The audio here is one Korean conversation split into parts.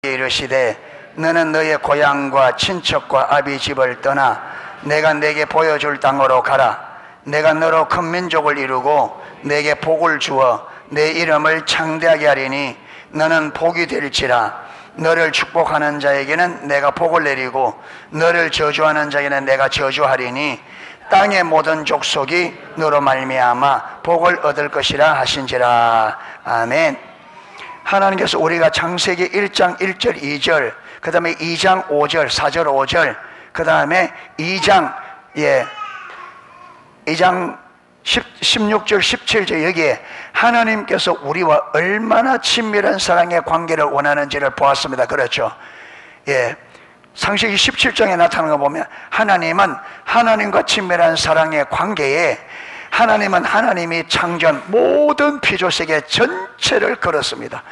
이르시되 너는 너의 고향과 친척과 아비 집을 떠나 내가 내게 보여줄 땅으로 가라. 내가 너로 큰 민족을 이루고 내게 복을 주어 내 이름을 창대하게 하리니 너는 복이 될지라. 너를 축복하는 자에게는 내가 복을 내리고 너를 저주하는 자에게는 내가 저주하리니 땅의 모든 족속이 너로 말미암아 복을 얻을 것이라 하신지라. 아멘. 하나님께서 우리가 창세기 1장 1절 2절 그 다음에 2장 5절 4절 5절 그 다음에 2장 16절 17절 여기에 하나님께서 우리와 얼마나 친밀한 사랑의 관계를 원하는지를 보았습니다. 그렇죠? 창세기 17장에 나타나는 거 보면 하나님은 하나님과 친밀한 사랑의 관계에 하나님은 하나님이 창조한 모든 피조세계 전체를 걸었습니다.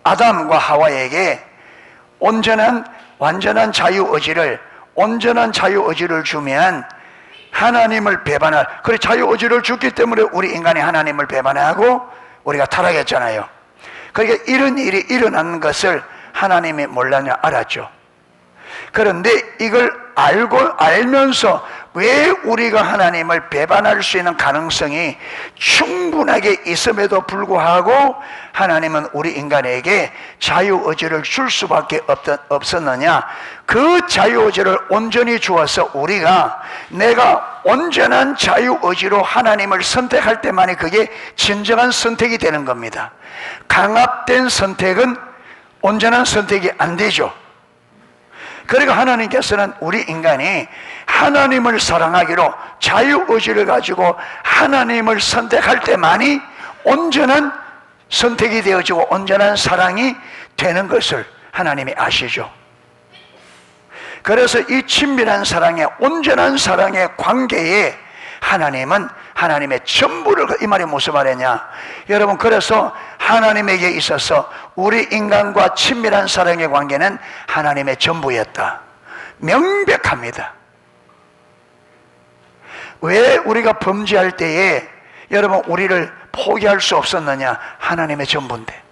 아담과 하와에게 완전한 자유의지를 주면 하나님을 배반할, 그래 자유의지를 줬기 때문에 우리 인간이 하나님을 배반하고 우리가 타락했잖아요. 그러니까 이런 일이 일어난 것을 하나님이 몰랐냐? 알았죠. 그런데 이걸 알면서 왜 우리가 하나님을 배반할 수 있는 가능성이 충분하게 있음에도 불구하고 하나님은 우리 인간에게 자유의지를 줄 수밖에 없었느냐? 그 자유의지를 온전히 주어서 우리가 내가 온전한 자유의지로 하나님을 선택할 때만이 그게 진정한 선택이 되는 겁니다. 강압된 선택은 온전한 선택이 안 되죠. 그러니까 하나님께서는 우리 인간이 하나님을 사랑하기로 자유의지를 가지고 하나님을 선택할 때만이 온전한 선택이 되어지고 온전한 사랑이 되는 것을 하나님이 아시죠. 그래서 이 친밀한 사랑의 온전한 사랑의 관계에 하나님은 하나님의 전부를, 이 말이 무슨 말이냐? 여러분, 그래서 하나님에게 있어서 우리 인간과 친밀한 사랑의 관계는 하나님의 전부였다. 명백합니다. 왜 우리가 범죄할 때에 여러분 우리를 포기할 수 없었느냐? 하나님의 전부인데.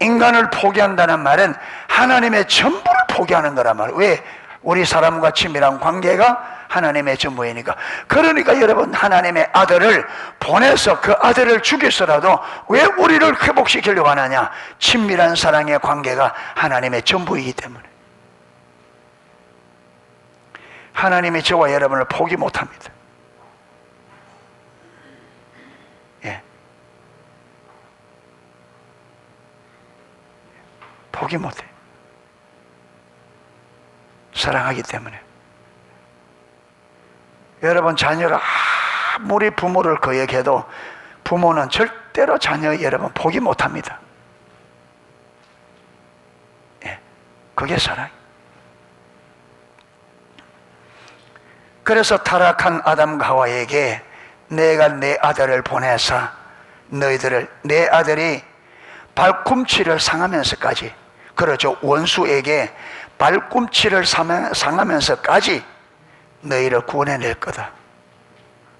인간을 포기한다는 말은 하나님의 전부를 포기하는 거란 말이에요. 왜? 우리 사람과 친밀한 관계가 하나님의 전부이니까. 그러니까 여러분, 하나님의 아들을 보내서 그 아들을 죽였어라도 왜 우리를 회복시키려고 하느냐? 친밀한 사랑의 관계가 하나님의 전부이기 때문에. 하나님이 저와 여러분을 포기 못합니다. 포기 못해. 사랑하기 때문에. 여러분, 자녀가 아무리 부모를 거역해도 부모는 절대로 자녀 여러분 포기 못합니다. 그게 사랑. 그래서 타락한 아담과 하와에게 내가 내 아들을 보내서 너희들을, 내 아들이 발꿈치를 상하면서까지, 그렇죠, 원수에게 발꿈치를 상하면서까지 너희를 구원해낼 거다.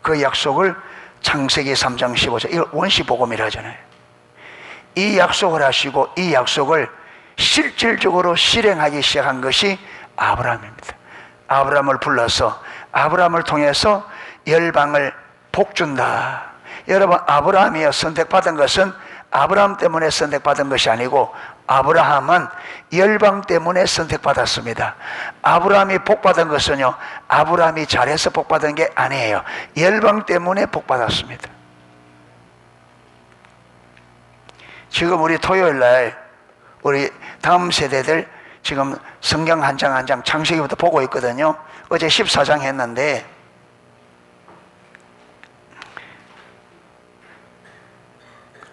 그 약속을 창세기 3장 15절, 이걸 원시복음이라 하잖아요. 이 약속을 하시고 이 약속을 실질적으로 실행하기 시작한 것이 아브라함입니다. 아브라함을 불러서 아브라함을 통해서 열방을 복준다. 여러분, 아브라함이 선택받은 것은 아브라함 때문에 선택받은 것이 아니고 아브라함은 열방 때문에 선택받았습니다. 아브라함이 복받은 것은요, 아브라함이 잘해서 복받은 게 아니에요. 열방 때문에 복받았습니다. 지금 우리 토요일날 우리 다음 세대들 지금 성경 한 장 한 장 창세기부터 보고 있거든요. 어제 14장 했는데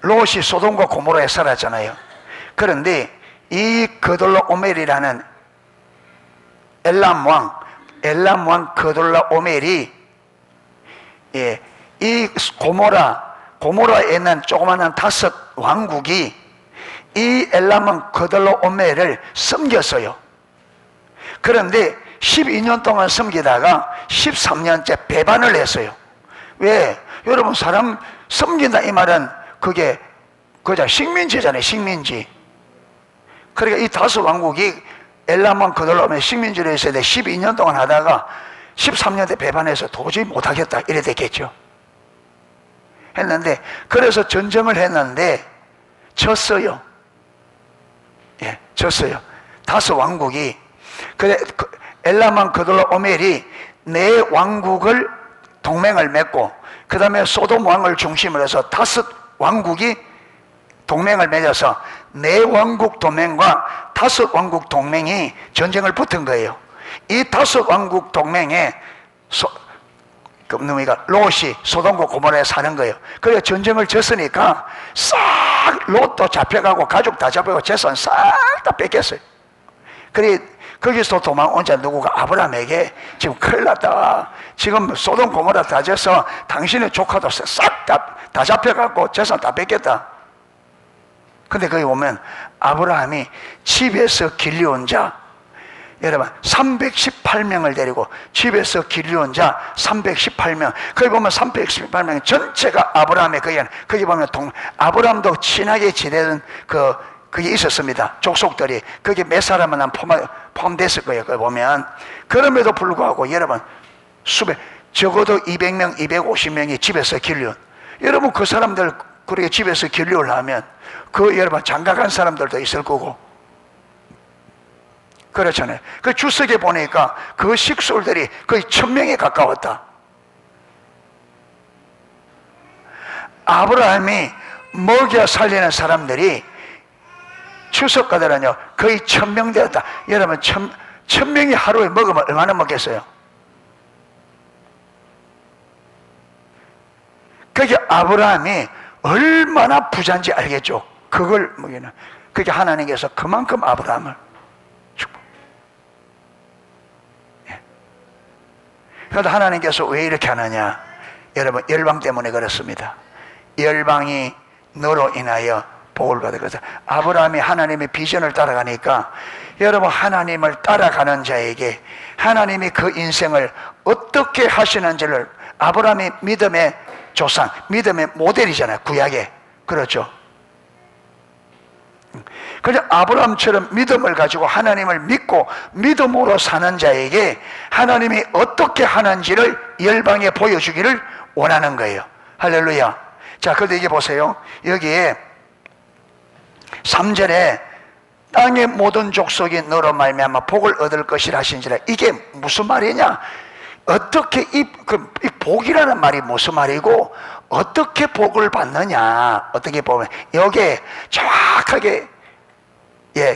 롯이 소돔과 고모라에 살았잖아요. 그런데 이 그돌라오멜이라는 엘람 왕 그돌라오멜이 이 고모라에 있는 조그마한 5 왕국이 이 엘람 왕 그돌라오멜을 섬겼어요. 그런데 12년 동안 섬기다가 13년째 배반을 했어요. 왜? 여러분, 사람 섬긴다 이 말은 그게 식민지잖아요. 식민지. 그러니까 이 다섯 왕국이 엘람왕 그돌라오면 식민지로 있어야 돼. 12년 동안 하다가 13년 때 배반해서 도저히 못하겠다 이래 됐겠죠. 했는데, 그래서 전쟁을 했는데 졌어요. 예, 졌어요. 다섯 왕국이. 그래, 엘람왕 그돌라오멜이 네 왕국을 동맹을 맺고, 그 다음에 소돔 왕을 중심으로 해서 다섯 왕국이 동맹을 맺어서 네 왕국 동맹과 다섯 왕국 동맹이 전쟁을 붙은 거예요. 이 다섯 왕국 동맹에 놈이가 롯이 소돔과 고모라에 사는 거예요. 그래서 전쟁을 졌으니까 싹 롯도 잡혀가고 가족 다 잡혀가고 재산 싹 다 뺏겼어요. 그래 거기서 도망온 자 누구가 아브라함에게 지금 큰일 났다. 지금 소돔 고모라 다 져서 당신의 조카도 싹 다 잡혀가고 재산 다 뺏겼다. 근데 거기 보면 아브라함이 집에서 길리온 자, 여러분 318명을 데리고 집에서 길리온 자 318명. 거기 보면 318명 전체가 아브라함의 거기 보면 아브라함도 친하게 지내던 그게 있었습니다. 족속들이 거기 몇 사람은 포함됐을 거예요. 거기 보면. 그럼에도 불구하고 여러분 적어도 200명 250명이 집에서 길리온. 여러분 그 사람들 그렇게 집에서 길리올 하면 여러분 장가간 사람들도 있을 거고 그렇잖아요. 그 주석에 보니까 그 식솔들이 거의 1000명에 가까웠다. 아브라함이 먹여 살리는 사람들이 추석가들은요 거의 1000명 되었다. 여러분 1000명이 하루에 먹으면 얼마나 먹겠어요? 그게 아브라함이 얼마나 부자인지 알겠죠. 그걸 먹이는. 그게 하나님께서 그만큼 아브라함을 축복. 예. 그래도 하나님께서 왜 이렇게 하느냐? 여러분 열방 때문에 그렇습니다. 열방이 너로 인하여 복을 받을 것이다. 아브라함이 하나님의 비전을 따라가니까 여러분 하나님을 따라가는 자에게 하나님이 그 인생을 어떻게 하시는지를 아브라함이 믿음의 조상, 믿음의 모델이잖아요. 구약에. 그렇죠. 그래서 아브라함처럼 믿음을 가지고 하나님을 믿고 믿음으로 사는 자에게 하나님이 어떻게 하는지를 열방에 보여주기를 원하는 거예요. 할렐루야. 자, 그런데 이게 보세요. 여기에 3절에 땅의 모든 족속이 너로 말미암아 복을 얻을 것이라 하신지라. 이게 무슨 말이냐? 어떻게 이 복이라는 말이 무슨 말이고 어떻게 복을 받느냐? 어떻게 보면 여기에 정확하게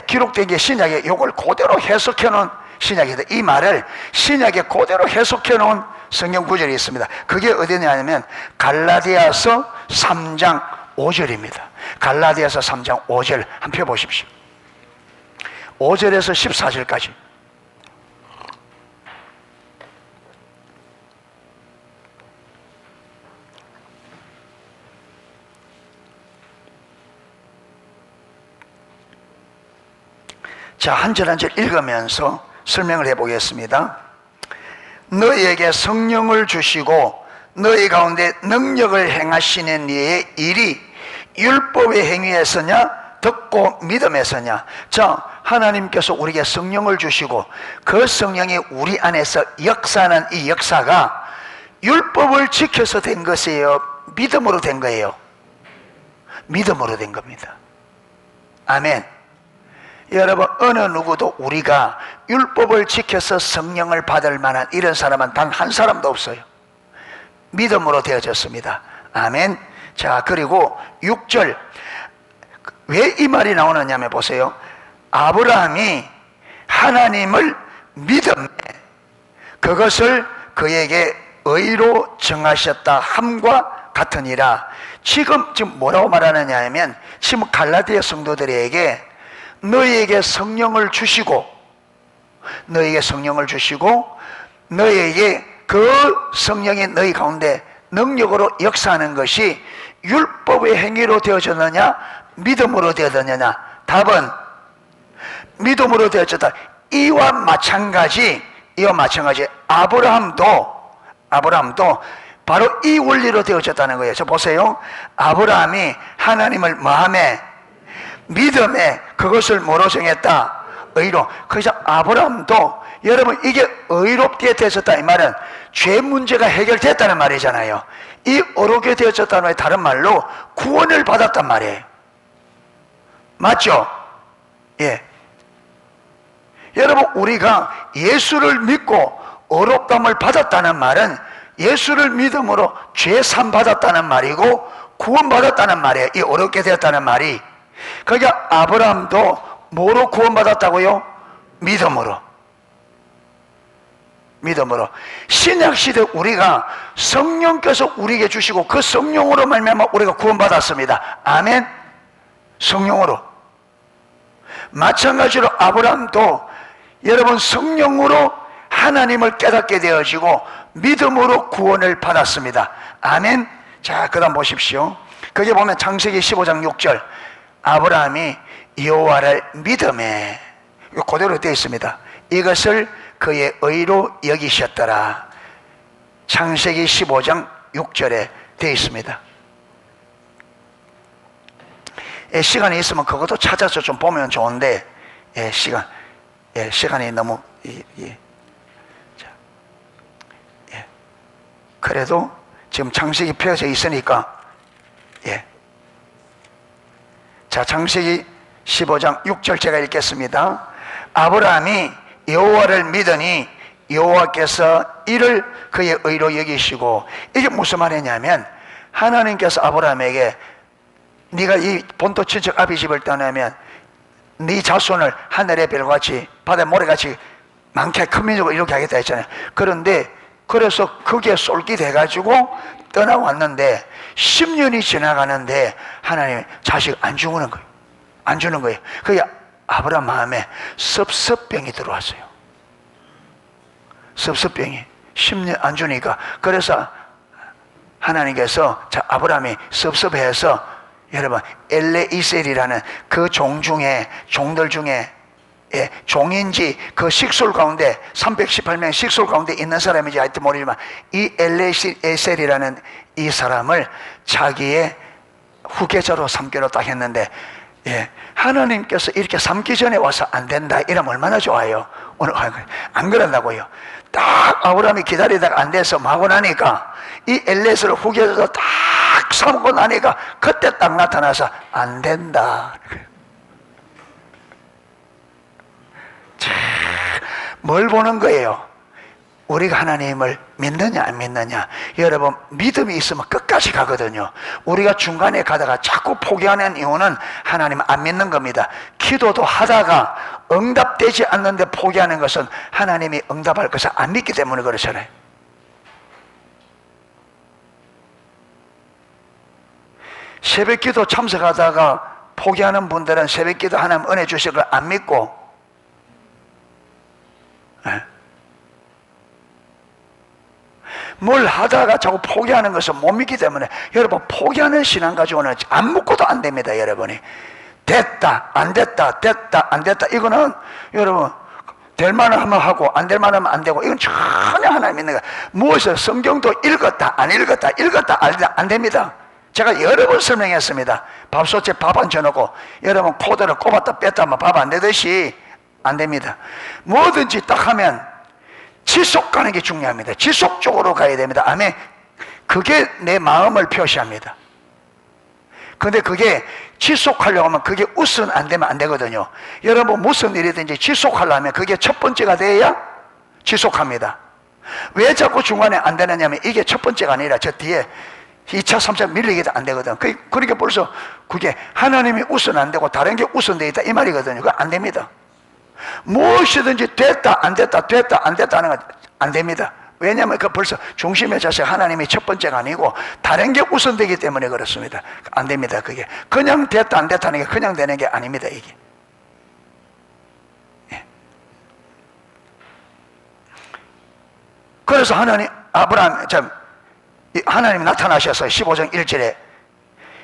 기록된 게 신약에 이걸 그대로 해석해 놓은 신약이다. 이 말을 신약에 그대로 해석해 놓은 성경 구절이 있습니다. 그게 어디냐면 갈라디아서 3장 5절입니다. 갈라디아서 3장 5절 한번 펴보십시오. 5절에서 14절까지. 자, 한 절 한 절 읽으면서 설명을 해보겠습니다. 너희에게 성령을 주시고 너희 가운데 능력을 행하시는 이의 일이 율법의 행위에서냐 듣고 믿음에서냐. 자, 하나님께서 우리에게 성령을 주시고 그 성령이 우리 안에서 역사하는 이 역사가 율법을 지켜서 된 것이에요? 믿음으로 된 거예요? 믿음으로 된 겁니다. 아멘. 여러분 어느 누구도 우리가 율법을 지켜서 성령을 받을 만한 이런 사람은 단 한 사람도 없어요. 믿음으로 되어졌습니다. 아멘. 자, 그리고 6절 왜 이 말이 나오느냐면 보세요. 아브라함이 하나님을 믿음에 그것을 그에게 의로 정하셨다 함과 같으니라. 지금 뭐라고 말하느냐 하면 지금 갈라디아 성도들에게 너희에게 성령을 주시고 너희에게 그 성령이 너희 가운데 능력으로 역사하는 것이 율법의 행위로 되어졌느냐 믿음으로 되어졌느냐. 답은 믿음으로 되어졌다. 이와 마찬가지 아브라함도 바로 이 원리로 되어졌다는 거예요. 저 보세요. 아브라함이 하나님을 마음에 믿음에 그것을 뭐로 정했다? 의로. 그래서 아브라함도 여러분 이게 의롭게 되었다 이 말은 죄 문제가 해결됐다는 말이잖아요. 이 의롭게 되었다는 말이 다른 말로 구원을 받았단 말이에요. 맞죠? 예. 여러분 우리가 예수를 믿고 의롭다함을 받았다는 말은 예수를 믿음으로 죄 산 받았다는 말이고 구원 받았다는 말이에요. 이 의롭게 되었다는 말이. 그러니까 아브라함도 뭐로 구원 받았다고요? 믿음으로. 믿음으로. 신약시대 우리가 성령께서 우리에게 주시고 그 성령으로 말미암아 우리가 구원 받았습니다. 아멘. 성령으로. 마찬가지로 아브라함도 여러분 성령으로 하나님을 깨닫게 되어지고 믿음으로 구원을 받았습니다. 아멘. 자, 그 다음 보십시오. 거기 보면 창세기 15장 6절 아브라함이 여호와를 믿음에 그대로 되어 있습니다. 이것을 그의 의로 여기셨더라. 창세기 15장 6절에 되어 있습니다. 시간이 있으면 그것도 찾아서 좀 보면 좋은데 시간이 너무 그래도 지금 창세기 펴져 있으니까 자, 창세기 15장 6절 제가 읽겠습니다. 아브라함이 여호와를 믿으니 여호와께서 이를 그의 의로 여기시고. 이게 무슨 말이냐면 하나님께서 아브라함에게 네가 이 본토 친척 아비 집을 떠나면 네 자손을 하늘의 별같이 바다의 모래같이 많게 큰 민족을 이렇게 하겠다 했잖아요. 그런데 그래서 그게 쏠깃해가지고 떠나왔는데 10년이 지나가는데 하나님이 자식 안 주는 거예요. 안 주는 거예요. 그게 아브라함 마음에 섭섭병이 들어왔어요. 섭섭병이 10년 안 주니까. 그래서 하나님께서 아브라함이 섭섭해서 여러분 엘레이셀이라는 그 종들 중에 종인지 그 식솔 가운데 318명 식솔 가운데 있는 사람인지 하여튼 모르지만 이 엘레이셀이라는 이 사람을 자기의 후계자로 삼기로 딱 했는데 하나님께서 이렇게 삼기 전에 와서 안 된다 이러면 얼마나 좋아요. 오늘 안 그런다고요. 딱 아브라함이 기다리다가 안 돼서 마고 나니까 이 엘레이셀을 후계자로 딱 삼고 나니까 그때 딱 나타나서 안 된다. 뭘 보는 거예요? 우리가 하나님을 믿느냐 안 믿느냐. 여러분 믿음이 있으면 끝까지 가거든요. 우리가 중간에 가다가 자꾸 포기하는 이유는 하나님 안 믿는 겁니다. 기도도 하다가 응답되지 않는데 포기하는 것은 하나님이 응답할 것을 안 믿기 때문에 그렇잖아요. 새벽기도 참석하다가 포기하는 분들은 새벽기도 하나님 은혜 주실 걸 안 믿고 뭘 하다가 자꾸 포기하는 것을 못 믿기 때문에 여러분 포기하는 신앙 가지고는 안 묻고도 안 됩니다. 여러분이 됐다 안 됐다 됐다 안 됐다 이거는 여러분 될 만은 하면 하고 안 될 만은 하면 안 되고 이건 전혀 하나님 믿는 거야. 무엇을 성경도 읽었다 안 읽었다 읽었다 안 됩니다. 제가 여러 번 설명했습니다. 밥솥에 밥 안 쳐놓고 여러분 코드를 꼽았다 뺐다 하면 밥 안 되듯이 안 됩니다. 뭐든지 딱 하면 지속 가는 게 중요합니다. 지속적으로 가야 됩니다. 아멘. 그게 내 마음을 표시합니다. 근데 그게 지속하려고 하면 그게 우선 안 되면 안 되거든요. 여러분 무슨 일이든지 지속하려면 그게 첫 번째가 돼야 지속합니다. 왜 자꾸 중간에 안 되느냐면 이게 첫 번째가 아니라 저 뒤에 2차, 3차 밀리기도 안 되거든. 그러니까 벌써 그게 하나님이 우선 안 되고 다른 게 우선되어 있다 이 말이거든요. 그거 안 됩니다. 무엇이든지 됐다 안 됐다 됐다 안 됐다 하는 건 안 됩니다. 왜냐하면 그 벌써 중심의 자세 하나님이 첫 번째가 아니고 다른 게 우선되기 때문에 그렇습니다. 안 됩니다. 그게 그냥 됐다 안 됐다 하는 게 그냥 되는 게 아닙니다. 이게 그래서 하나님이 나타나셔서 15장 1절에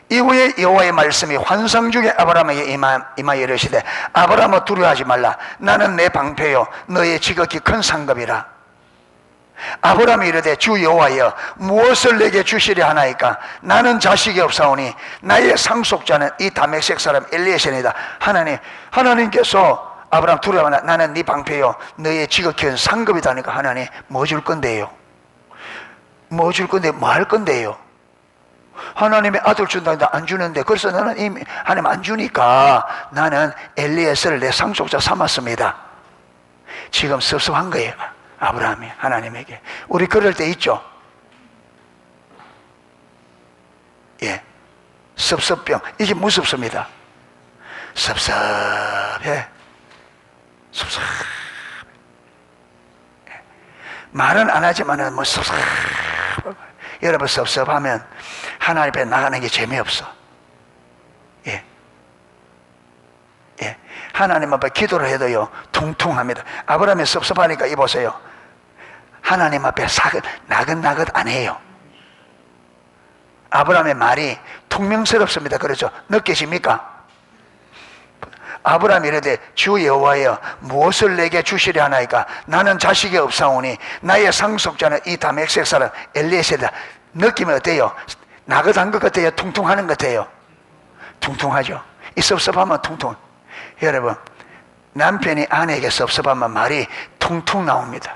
이후에 여호와의 말씀이 환상 중에 아브라함에게 임하여 이르시되 아브라함아 두려워하지 말라. 나는 내 방패요 너의 지극히 큰 상급이라. 아브라함이 이르되 주 여호와여 무엇을 내게 주시려 하나이까? 나는 자식이 없사오니 나의 상속자는 이 다메섹 사람 엘리에셀이다. 하나님께서 아브라함 두려워하나 나는 네 방패요 너의 지극히 상급이다 하니까 하나님 뭐 줄 건데요? 뭐 줄 건데 뭐 할 건데요? 하나님의 아들 준다는데 안 주는데, 그래서 나는 이미 하나님 안 주니까 나는 엘리에셀을 내 상속자 삼았습니다. 지금 섭섭한 거예요, 아브라함이 하나님에게. 우리 그럴 때 있죠. 예, 섭섭병. 이게 무섭습니다. 섭섭해. 섭섭해. 말은 안 하지만은 뭐 섭섭해. 여러분 섭섭하면 하나님 앞에 나가는 게 재미없어. 예. 예. 하나님 앞에 기도를 해도요 퉁퉁합니다. 아브라함이 섭섭하니까 이 보세요. 하나님 앞에 나긋나긋 안 해요. 아브라함의 말이 퉁명스럽습니다. 그렇죠? 느끼십니까? 아브라함이 이르되 주 여호와여 무엇을 내게 주시려 하나이까? 나는 자식이 없사오니 나의 상속자는 이 다메섹 사람 엘리에셀이다. 느낌이 어때요? 나긋한 것 같아요? 퉁퉁하는 것 같아요? 퉁퉁하죠. 이 섭섭하면 퉁퉁. 여러분 남편이 아내에게 섭섭하면 말이 퉁퉁 나옵니다.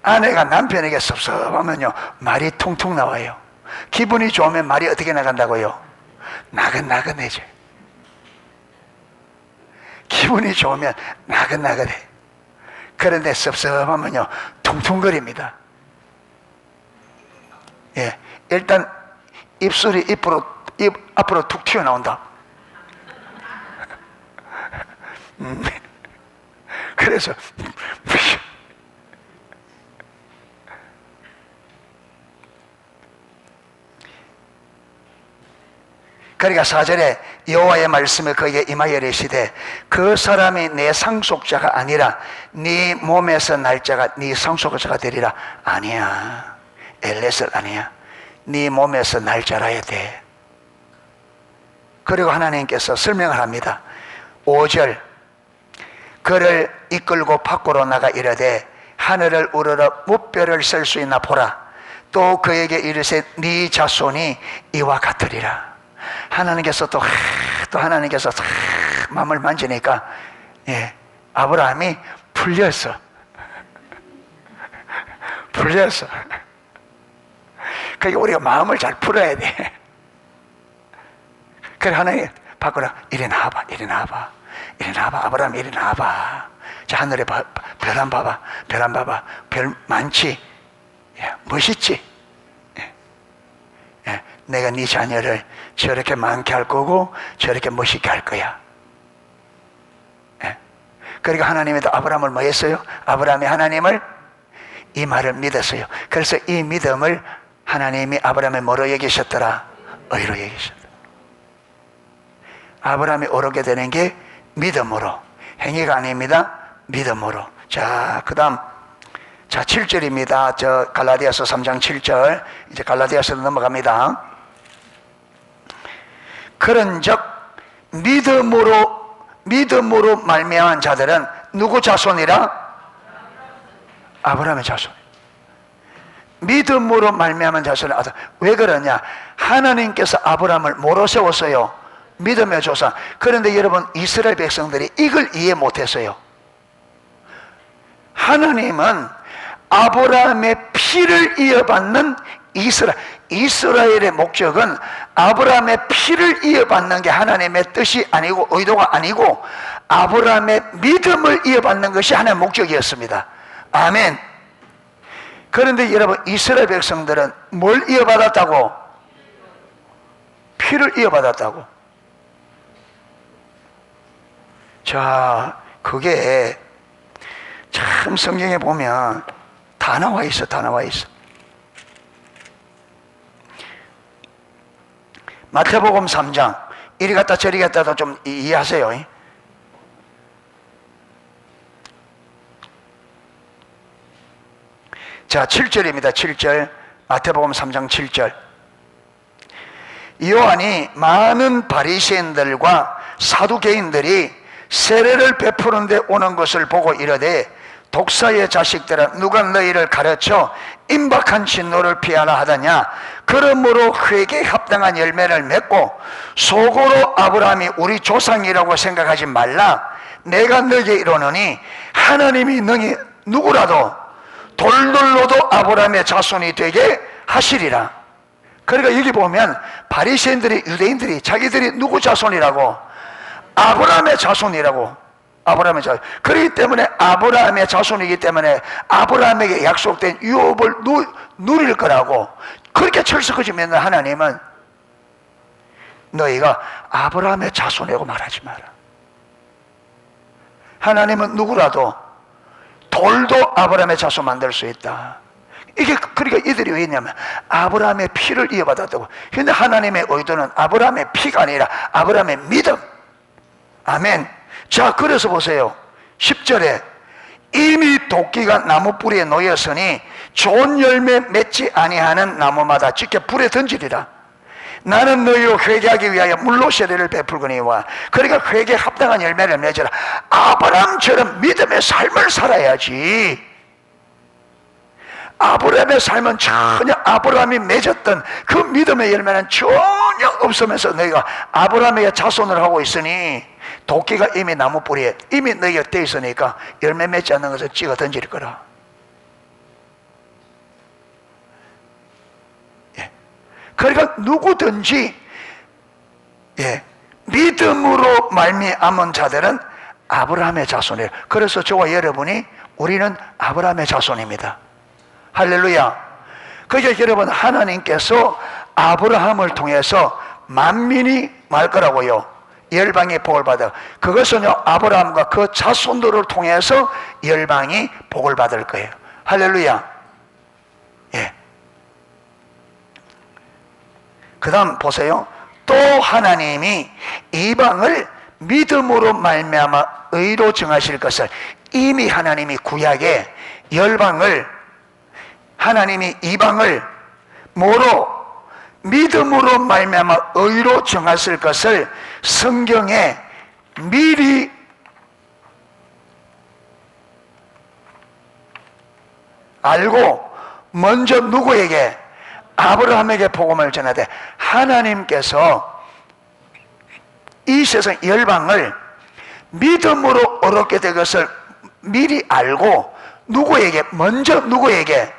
아내가 남편에게 섭섭하면요 말이 퉁퉁 나와요. 기분이 좋으면 말이 어떻게 나간다고요? 나긋나긋해져요. 기분이 좋으면 나긋나긋해. 그런데 섭섭하면요 퉁퉁거립니다. 예, 일단 입술이 입 앞으로 툭 튀어나온다. 그래서 그러니까 4절에 여호와의 말씀을 그에게 임하여 이르시되 그 사람이 내 상속자가 아니라 네 몸에서 날 자가 네 상속자가 되리라. 아니야, 엘레셀 아니야. 네 몸에서 날 자라야 돼. 그리고 하나님께서 설명을 합니다. 5절 그를 이끌고 밖으로 나가 이르되 하늘을 우러러 무뼈를 쓸 수 있나 보라. 또 그에게 이르세 네 자손이 이와 같으리라. 하나님께서 또 하나님께서 마음을 만지니까 예, 아브라함이 풀렸어. 그러니까 우리가 마음을 잘 풀어야 돼. 그래 하나님 밖으로 이리 나와봐. 아브라함 이리 나와봐. 자 하늘에 별 한 봐봐. 별 많지. 예, 멋있지. 예, 내가 네 자녀를 저렇게 많게 할 거고 저렇게 멋있게 할 거야. 예. 그러니까 하나님이 아브라함을 뭐 했어요? 아브라함이 하나님을 이 말을 믿었어요. 그래서 이 믿음을 하나님이 아브라함의 뭐로 여기셨더라? 의로 여기셨더라. 아브라함이 오르게 되는 게 믿음으로, 행위가 아닙니다. 믿음으로. 자, 그 다음 자 7절입니다. 저 갈라디아서 3장 7절. 이제 갈라디아서로 넘어갑니다. 그런즉 믿음으로 말미암은 자들은 누구 자손이라? 아브라함의 자손. 믿음으로 말미암은 자손이. 왜 그러냐? 하나님께서 아브라함을 뭐로 세웠어요? 믿음의 조상. 그런데 여러분 이스라엘 백성들이 이걸 이해 못했어요. 하나님은 아브라함의 피를 이어받는 이스라엘의 목적은 아브라함의 피를 이어받는 게 하나님의 뜻이 아니고 의도가 아니고 아브라함의 믿음을 이어받는 것이 하나님의 목적이었습니다. 아멘. 그런데 여러분 이스라엘 백성들은 뭘 이어받았다고? 피를 이어받았다고. 자, 그게 참 성경에 보면 다 나와 있어. 마태복음 3장 이리 갔다 저리 갔다도 좀 이해하세요. 자 7절입니다. 7절 마태복음 3장 7절. 요한이 많은 바리새인들과 사두개인들이 세례를 베푸는 데 오는 것을 보고 이르되 독사의 자식들아, 누가 너희를 가르쳐 임박한 진노를 피하라 하더냐? 그러므로 회개에 합당한 열매를 맺고 속으로 아브라함이 우리 조상이라고 생각하지 말라. 내가 너에게 이르노니 하나님이 너희 누구라도 돌돌로도 아브라함의 자손이 되게 하시리라. 그러니까 여기 보면 바리새인들이, 유대인들이 자기들이 누구 자손이라고? 아브라함의 자손이라고. 아브라함의 자손. 그렇기 때문에 아브라함의 자손이기 때문에 아브라함에게 약속된 유업을 누릴 거라고 그렇게 철석하지 않는 하나님은 너희가 아브라함의 자손이라고 말하지 마라. 하나님은 누구라도 돌도 아브라함의 자손 만들 수 있다. 이게 그러니까 이들이 왜 있냐면 아브라함의 피를 이어받았다고. 근데 하나님의 의도는 아브라함의 피가 아니라 아브라함의 믿음. 아멘. 자, 그래서 보세요. 10절에 이미 도끼가 나무 뿌리에 놓였으니 좋은 열매 맺지 아니하는 나무마다 직접 불에 던지리라. 나는 너희로 회개하기 위하여 물로 세례를 베풀거니와. 그러니까 회개에 합당한 열매를 맺으라. 아브라함처럼 믿음의 삶을 살아야지. 아브라함의 삶은 전혀 아브라함이 맺었던 그 믿음의 열매는 전혀 없으면서 너희가 아브라함의 자손을 하고 있으니 도끼가 이미 나무 뿌리에 이미 너희가 떼 있으니까 열매 맺지 않는 것을 찍어 던질 거라. 예. 그러니까 누구든지 믿음으로 말미암은 자들은 아브라함의 자손이에요. 그래서 저와 여러분이 우리는 아브라함의 자손입니다. 할렐루야. 그러니까 여러분, 하나님께서 아브라함을 통해서 만민이 말 거라고요. 열방이 복을 받아. 그것은요, 아브라함과 그 자손들을 통해서 열방이 복을 받을 거예요. 할렐루야. 예. 그 다음 보세요. 또 하나님이 이방을 믿음으로 말미암아 의로 정하실 것을, 이미 하나님이 구약에 열방을, 하나님이 이방을 뭐로? 믿음으로 말미암아 의로 정하실 것을 성경에 미리 알고 먼저 누구에게? 아브라함에게 복음을 전하되, 하나님께서 이 세상 열방을 믿음으로 얻게 될 것을 미리 알고 누구에게? 먼저 누구에게?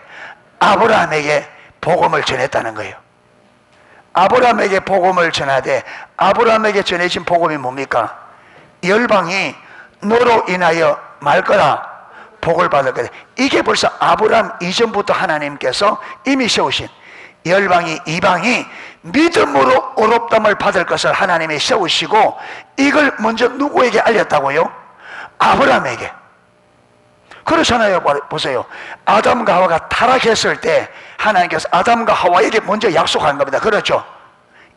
아브라함에게 복음을 전했다는 거예요. 아브라함에게 복음을 전하되, 아브라함에게 전해진 복음이 뭡니까? 열방이 너로 인하여 말 거라, 복을 받을 거다. 이게 벌써 아브라함 이전부터 하나님께서 이미 세우신, 열방이, 이방이 믿음으로 의롭다함을 받을 것을 하나님이 세우시고, 이걸 먼저 누구에게 알렸다고요? 아브라함에게. 그렇잖아요. 보세요. 아담과 하와가 타락했을 때 하나님께서 아담과 하와에게 먼저 약속한 겁니다. 그렇죠?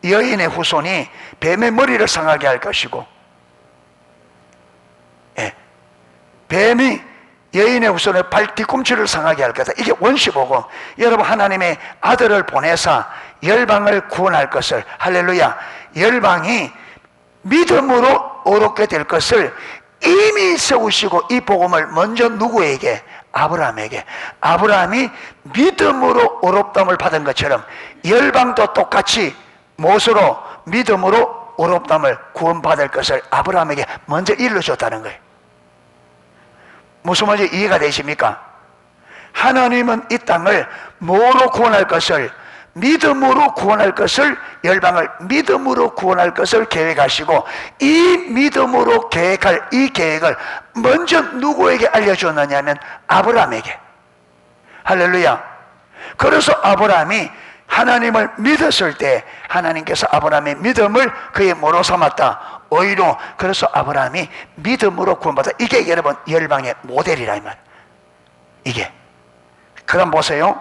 여인의 후손이 뱀의 머리를 상하게 할 것이고, 뱀이 여인의 후손의 발 뒤꿈치를 상하게 할 거다. 이게 원시보고, 여러분, 하나님의 아들을 보내사 열방을 구원할 것을, 할렐루야, 열방이 믿음으로 얻게 될 것을 이미 세우시고, 이 복음을 먼저 누구에게? 아브라함에게. 아브라함이 믿음으로 의롭다함을 받은 것처럼 열방도 똑같이 무엇으로? 믿음으로 의롭다함을 구원받을 것을 아브라함에게 먼저 일러줬다는 거예요. 무슨 말인지 이해가 되십니까? 하나님은 이 땅을 뭐로 구원할 것을? 믿음으로 구원할 것을, 열방을 믿음으로 구원할 것을 계획하시고, 이 믿음으로 계획할 이 계획을 먼저 누구에게 알려줬느냐면 아브라함에게. 할렐루야. 그래서 아브라함이 하나님을 믿었을 때 하나님께서 아브라함의 믿음을 그의 뭐로 삼았다? 의로. 그래서 아브라함이 믿음으로 구원받았다. 이게 여러분 열방의 모델이라 이 말. 이게. 그럼 보세요.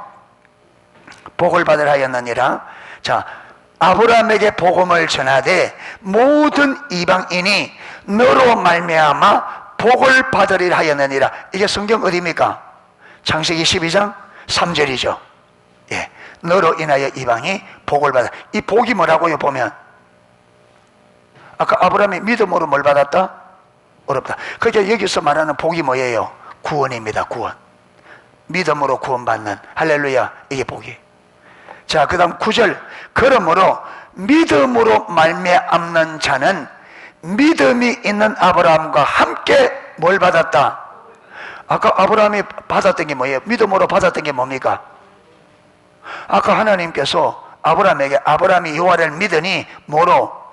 복을 받으라 하였느니라. 자, 아브라함에게 복음을 전하되 모든 이방인이 너로 말미암아 복을 받으리라 하였느니라. 이게 성경 어디입니까? 창세기 12장 3절이죠. 예, 너로 인하여 이방이 복을 받아. 이 복이 뭐라고요? 보면 아까 아브라함이 믿음으로 뭘 받았다? 어렵다. 그러니까 여기서 말하는 복이 뭐예요? 구원입니다. 구원. 믿음으로 구원받는, 할렐루야, 이게 복이에요. 자, 그 다음 9절. 그러므로 믿음으로 말미암는 자는 믿음이 있는 아브라함과 함께 뭘 받았다? 아까 아브라함이 받았던 게 뭐예요? 믿음으로 받았던 게 뭡니까? 아까 하나님께서 아브라함에게 아브라함이 여호와를 믿으니 뭐로?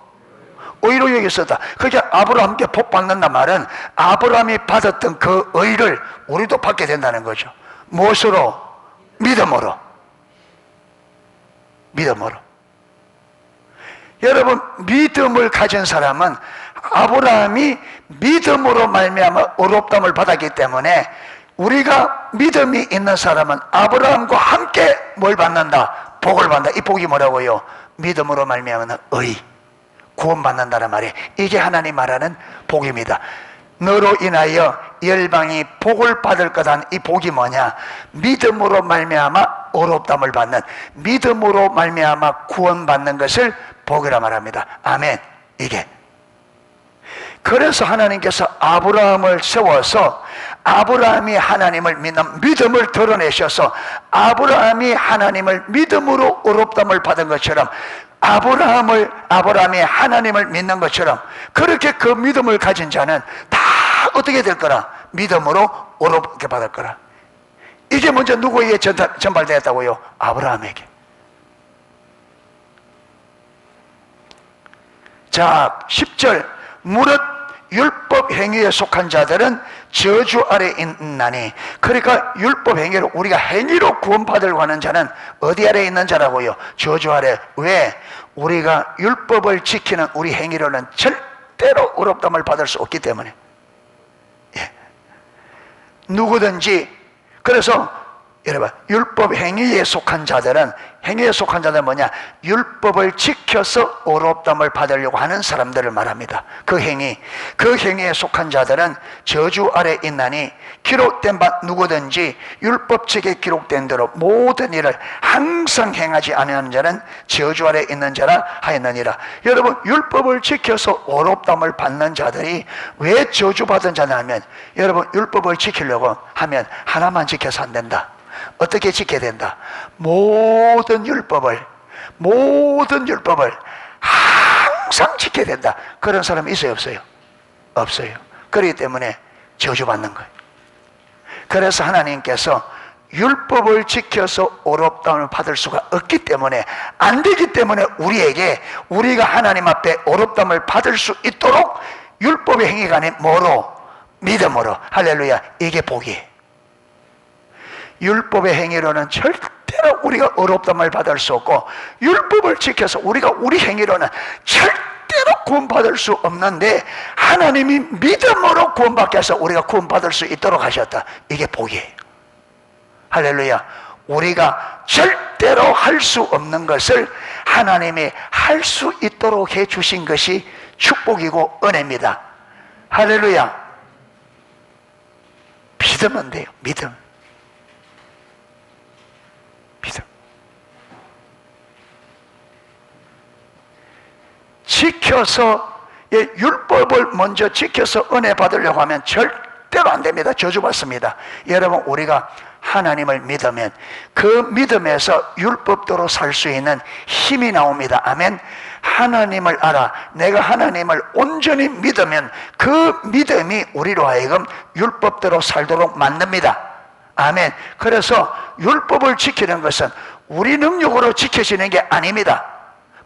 의로 여겼었다. 그게 아브라함께 복 받는단 말은 아브라함이 받았던 그 의를 우리도 받게 된다는 거죠. 무엇으로? 믿음으로. 믿음으로. 여러분, 믿음을 가진 사람은 아브라함이 믿음으로 말미암아 의롭다함을 받았기 때문에 우리가 믿음이 있는 사람은 아브라함과 함께 뭘 받는다? 복을 받는다. 이 복이 뭐라고요? 믿음으로 말미암는 의, 구원받는다는 말이에요. 이게 하나님 말하는 복입니다. 너로 인하여 열방이 복을 받을 거다는 이 복이 뭐냐? 믿음으로 말미암아 의롭다함을 받는, 믿음으로 말미암아 구원받는 것을 복이라 말합니다. 아멘. 이게 그래서 하나님께서 아브라함을 세워서 아브라함이 하나님을 믿는 믿음을 드러내셔서 아브라함이 하나님을 믿음으로 의롭다함을 받은 것처럼 아브라함이 하나님을 믿는 것처럼 그렇게 그 믿음을 가진 자는 다 어떻게 될 거라? 믿음으로 의롭게 받을 거라. 이게 먼저 누구에게 전달되었다고요? 아브라함에게. 자, 10절. 무릇 율법 행위에 속한 자들은 저주 아래 있나니. 그러니까 율법 행위로 우리가 행위로 구원받으려고 하는 자는 어디 아래 있는 자라고요? 저주 아래. 왜? 우리가 율법을 지키는 우리 행위로는 절대로 의롭다함을 받을 수 없기 때문에. 예. 누구든지. 그래서 여러분, 율법 행위에 속한 자들은, 행위에 속한 자들은 뭐냐? 율법을 지켜서 의롭다함을 받으려고 하는 사람들을 말합니다. 그 행위에 속한 자들은 저주 아래 있나니 기록된 바 누구든지 율법책에 기록된 대로 모든 일을 항상 행하지 아니하는 자는 저주 아래 있는 자라 하였느니라. 여러분, 율법을 지켜서 의롭다함을 받는 자들이 왜 저주받은 자냐면, 여러분, 율법을 지키려고 하면 하나만 지켜서 안 된다. 어떻게 지켜야 된다? 모든 율법을 항상 지켜야 된다. 그런 사람 있어요, 없어요? 없어요. 그렇기 때문에 저주받는 거예요. 그래서 하나님께서 율법을 지켜서 의롭다함을 받을 수가 없기 때문에, 안 되기 때문에 우리가 하나님 앞에 의롭다함을 받을 수 있도록 율법의 행위가 아닌 뭐로? 믿음으로. 할렐루야. 이게 복이에요. 율법의 행위로는 절대로 우리가 의롭다함을 받을 수 없고, 율법을 지켜서 우리 행위로는 절대로 구원받을 수 없는데, 하나님이 믿음으로 구원받게 해서 우리가 구원받을 수 있도록 하셨다. 이게 복이에요. 할렐루야. 우리가 절대로 할 수 없는 것을 하나님이 할 수 있도록 해 주신 것이 축복이고 은혜입니다. 할렐루야. 믿으면 돼요. 믿음. 지켜서, 율법을 먼저 지켜서 은혜 받으려고 하면 절대로 안 됩니다. 저주받습니다. 여러분, 우리가 하나님을 믿으면 그 믿음에서 율법대로 살 수 있는 힘이 나옵니다. 아멘. 하나님을 알아. 내가 하나님을 온전히 믿으면 그 믿음이 우리로 하여금 율법대로 살도록 만듭니다. 아멘. 그래서 율법을 지키는 것은 우리 능력으로 지켜지는 게 아닙니다.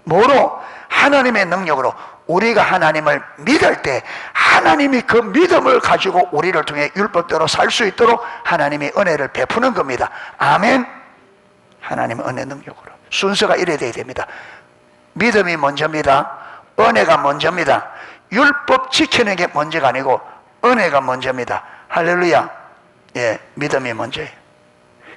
뭐로? 하나님의 능력으로. 우리가 하나님을 믿을 때 하나님이 그 믿음을 가지고 우리를 통해 율법대로 살 수 있도록 하나님이 은혜를 베푸는 겁니다. 아멘. 하나님의 은혜 능력으로. 순서가 이래 돼야 됩니다. 믿음이 먼저입니다. 은혜가 먼저입니다. 율법 지키는 게 먼저가 아니고 은혜가 먼저입니다. 할렐루야. 예, 믿음이 먼저예요.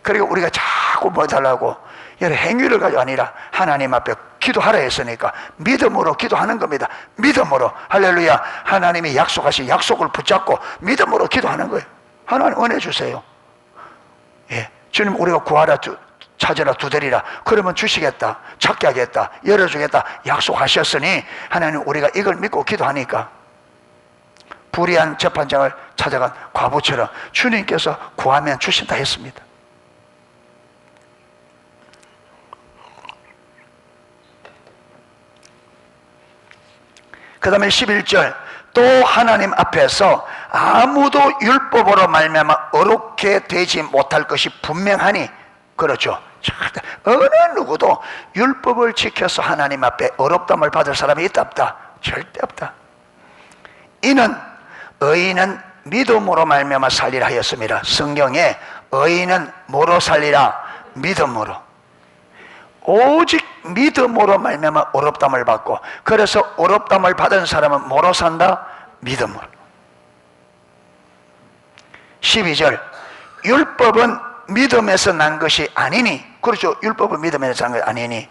그리고 우리가 자꾸 뭐 달라고 여러 행위를 가지고 아니라 하나님 앞에 기도하라 했으니까 믿음으로 기도하는 겁니다. 믿음으로. 할렐루야. 하나님이 약속하신 약속을 붙잡고 믿음으로 기도하는 거예요. 하나님 은혜 주세요. 예, 주님, 우리가 구하라, 찾으라, 두드리라. 그러면 주시겠다, 찾게 하겠다, 열어주겠다 약속하셨으니 하나님, 우리가 이걸 믿고 기도하니까 불의한 재판장을 찾아간 과부처럼 주님께서 구하면 주신다 했습니다. 그 다음에 11절, 또 하나님 앞에서 아무도 율법으로 말미암아 어렵게 되지 못할 것이 분명하니, 그렇죠. 어느 누구도 율법을 지켜서 하나님 앞에 어렵담을 받을 사람이 있다 없다? 절대 없다. 이는 의인은 믿음으로 말미암아 살리라 하였습니다. 성경에 의인은 뭐로 살리라? 믿음으로. 오직 믿음으로 말미암아 어렵담을 받고, 그래서 어렵담을 받은 사람은 뭐로 산다? 믿음으로. 12절, 율법은 믿음에서 난 것이 아니니, 그렇죠. 율법은 믿음에서 난 것이 아니니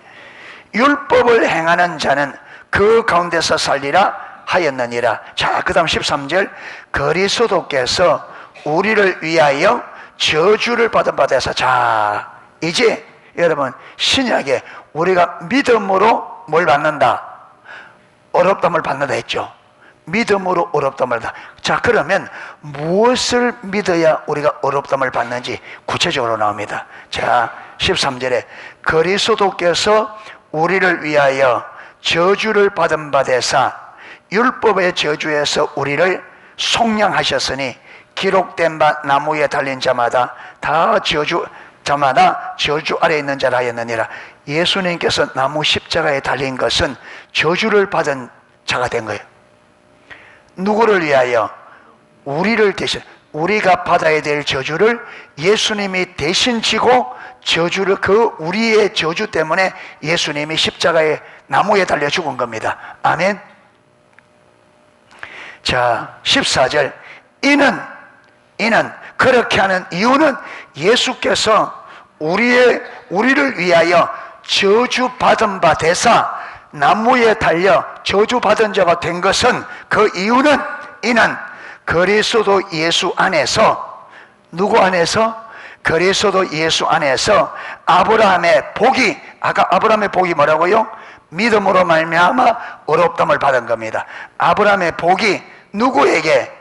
율법을 행하는 자는 그 가운데서 살리라 하였느니라. 자, 그 다음 13절, 그리스도께서 우리를 위하여 저주를 받은 바 되사. 자, 이제 여러분, 신약에 우리가 믿음으로 뭘 받는다? 어렵담을 받는다 했죠. 믿음으로 어렵담을 받는다. 자, 그러면 무엇을 믿어야 우리가 어렵담을 받는지 구체적으로 나옵니다. 자, 13절에 그리스도께서 우리를 위하여 저주를 받은 바 되사 율법의 저주에서 우리를 속량하셨으니 기록된 바 나무에 달린 자마다 저주 아래 있는 자라 하였느니라. 예수님께서 나무 십자가에 달린 것은 저주를 받은 자가 된 거예요. 누구를 위하여? 우리를 대신, 우리가 받아야 될 저주를 예수님이 대신 지고, 저주를, 그 우리의 저주 때문에 예수님이 십자가에 나무에 달려 죽은 겁니다. 아멘. 자, 14절, 이는 그렇게 하는 이유는 예수께서 우리를 위하여 저주받은 바 되사 나무에 달려 저주받은 자가 된 것은, 그 이유는, 이는 그리스도 예수 안에서, 누구 안에서? 그리스도 예수 안에서 아브라함의 복이, 아까 아브라함의 복이 뭐라고요? 믿음으로 말미암아 어렵담을 받은 겁니다. 아브라함의 복이 누구에게?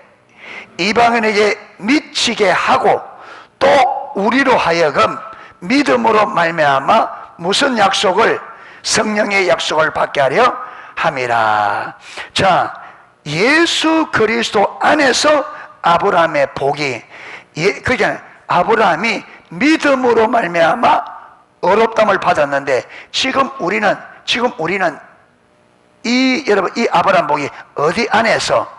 이방인에게 미치게 하고, 또 우리로 하여금 믿음으로 말미암아 무슨 약속을? 성령의 약속을 받게 하려 함이라. 자, 예수 그리스도 안에서 아브라함의 복이, 그러니까 아브라함이 믿음으로 말미암아 어렵담을 받았는데, 지금 우리는 여러분, 이 아브라함 복이 어디 안에서?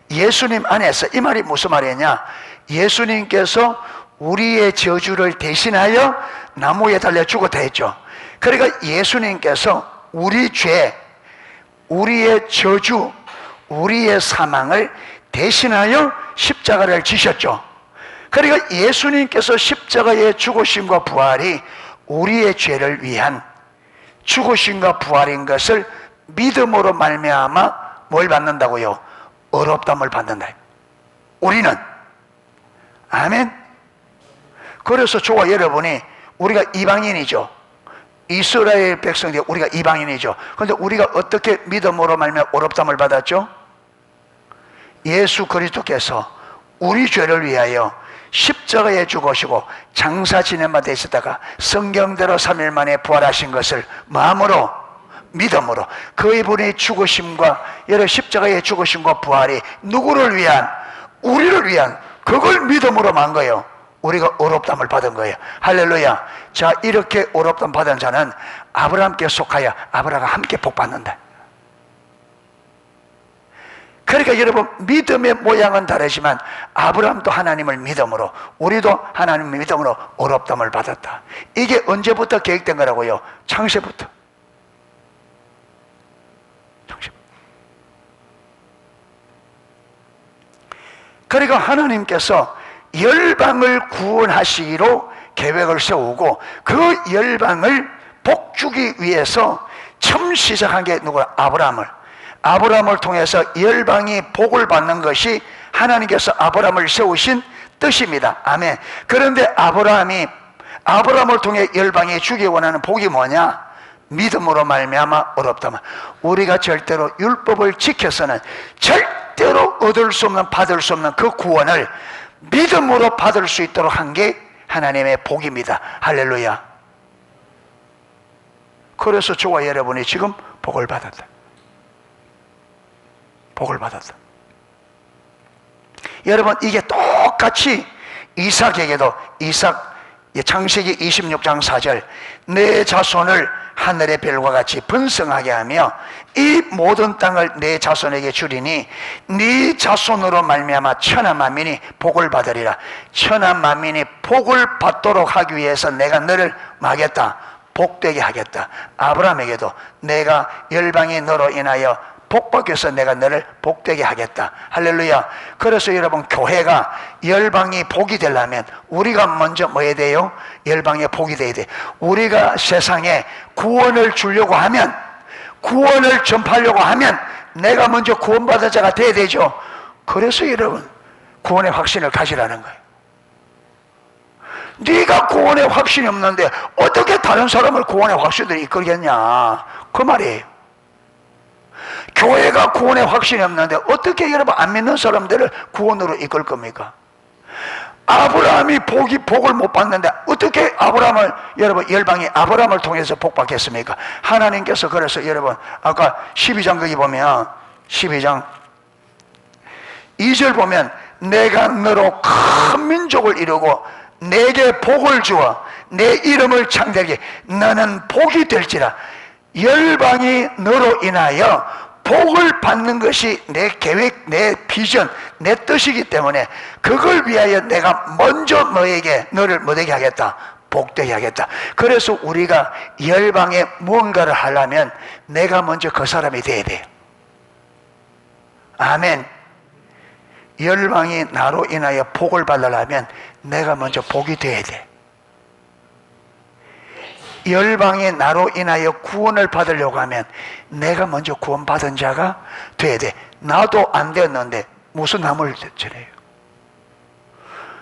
예수님 안에서. 이 말이 무슨 말이냐? 예수님께서 우리의 저주를 대신하여 나무에 달려 죽었다 했죠. 그러니까 예수님께서 우리 죄, 우리의 저주, 우리의 사망을 대신하여 십자가를 지셨죠. 그러니까 예수님께서 십자가의 죽으심과 부활이 우리의 죄를 위한 죽으심과 부활인 것을 믿음으로 말미암아 뭘 받는다고요? 어렵담을 받는다. 우리는. 아멘. 그래서 저와 여러분이, 우리가 이방인이죠. 이스라엘 백성들, 우리가 이방인이죠. 그런데 우리가 어떻게 믿음으로 말미암아 어렵담을 받았죠? 예수 그리스도께서 우리 죄를 위하여 십자가에 죽으시고 장사 지낸 바 되시다가 성경대로 3일 만에 부활하신 것을 마음으로, 믿음으로, 그의 분의 죽으심과 여러 십자가의 죽으심과 부활이 누구를 위한? 우리를 위한, 그걸 믿음으로 만 거예요. 우리가 어렵담을 받은 거예요. 할렐루야. 자, 이렇게 어렵담 받은 자는 아브라함께 속하여 아브라함과 함께 복 받는다. 그러니까 여러분, 믿음의 모양은 다르지만 아브라함도 하나님을 믿음으로, 우리도 하나님을 믿음으로 어렵담을 받았다. 이게 언제부터 계획된 거라고요? 창세부터. 그러니까 하나님께서 열방을 구원하시기로 계획을 세우고, 그 열방을 복주기 위해서 처음 시작한 게 누구야? 아브라함을 통해서 열방이 복을 받는 것이 하나님께서 아브라함을 세우신 뜻입니다. 아멘. 그런데 아브라함을 통해 열방이 주기 원하는 복이 뭐냐? 믿음으로 말미암아 얻었다만, 우리가 절대로 율법을 지켜서는 절대로 얻을 수 없는, 받을 수 없는 그 구원을 믿음으로 받을 수 있도록 한 게 하나님의 복입니다. 할렐루야. 그래서 저와 여러분이 지금 복을 받았다. 복을 받았다. 여러분, 이게 똑같이 이삭에게도, 이삭 창세기 26장 4절, 내 자손을 하늘의 별과 같이 번성하게 하며 이 모든 땅을 내 자손에게 주리니 네 자손으로 말미암아 천하 만민이 복을 받으리라. 천하 만민이 복을 받도록 하기 위해서 내가 너를 하겠다, 복되게 하겠다. 아브라함에게도 내가 열방이 너로 인하여 복받기 위해서 내가 너를 복되게 하겠다. 할렐루야. 그래서 여러분, 교회가 열방이 복이 되려면 우리가 먼저 뭐 해야 돼요? 열방의 복이 돼야 돼. 우리가 세상에 구원을 주려고 하면, 구원을 전파하려고 하면 내가 먼저 구원받은 자가 돼야 되죠. 그래서 여러분, 구원의 확신을 가지라는 거예요. 네가 구원의 확신이 없는데 어떻게 다른 사람을 구원의 확신으로 이끌겠냐, 그 말이에요. 교회가 구원의 확신이 없는데 어떻게 여러분 안 믿는 사람들을 구원으로 이끌 겁니까? 아브라함이 복을 못 받는데 어떻게 아브라함을, 여러분, 열방이 아브라함을 통해서 복 받겠습니까? 하나님께서 그래서 여러분, 아까 12장 거기 보면 12장 2절 보면, 내가 너로 큰 민족을 이루고 내게 복을 주어 내 이름을 창대하게 너는 복이 될지라. 열방이 너로 인하여 복을 받는 것이 내 계획, 내 비전, 내 뜻이기 때문에 그걸 위하여 내가 먼저 너를 뭐되게 하겠다? 복되게 하겠다. 그래서 우리가 열방에 무언가를 하려면 내가 먼저 그 사람이 돼야 돼요. 아멘. 열방이 나로 인하여 복을 받으려면 내가 먼저 복이 돼야 돼. 열방이 나로 인하여 구원을 받으려고 하면 내가 먼저 구원받은 자가 돼야 돼. 나도 안 됐는데 무슨 남을 전해요?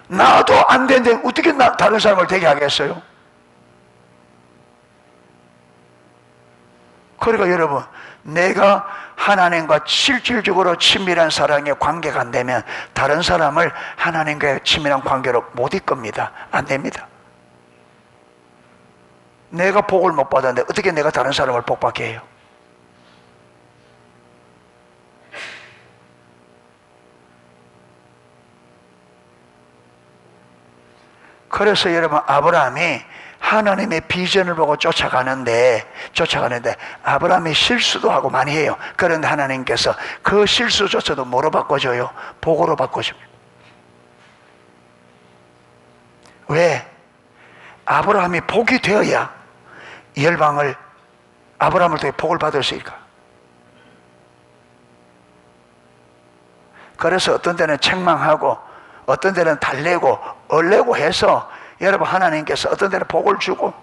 나도 안 됐는데 어떻게 다른 사람을 되게 하겠어요? 그러니까 여러분, 내가 하나님과 실질적으로 친밀한 사랑의 관계가 안 되면 다른 사람을 하나님과의 친밀한 관계로 못 이끕니다. 안 됩니다. 내가 복을 못 받았는데 어떻게 내가 다른 사람을 복받게 해요? 그래서 여러분, 아브라함이 하나님의 비전을 보고 쫓아가는데 아브라함이 실수도 하고 많이 해요. 그런데 하나님께서 그 실수조차도 뭐로 바꿔줘요? 복으로 바꿔줍니다. 왜? 아브라함이 복이 되어야 열방을, 아브라함을 통해 복을 받을 수 있을까? 그래서 어떤 데는 책망하고 어떤 데는 달래고 얼레고 해서 여러분, 하나님께서 어떤 데는 복을 주고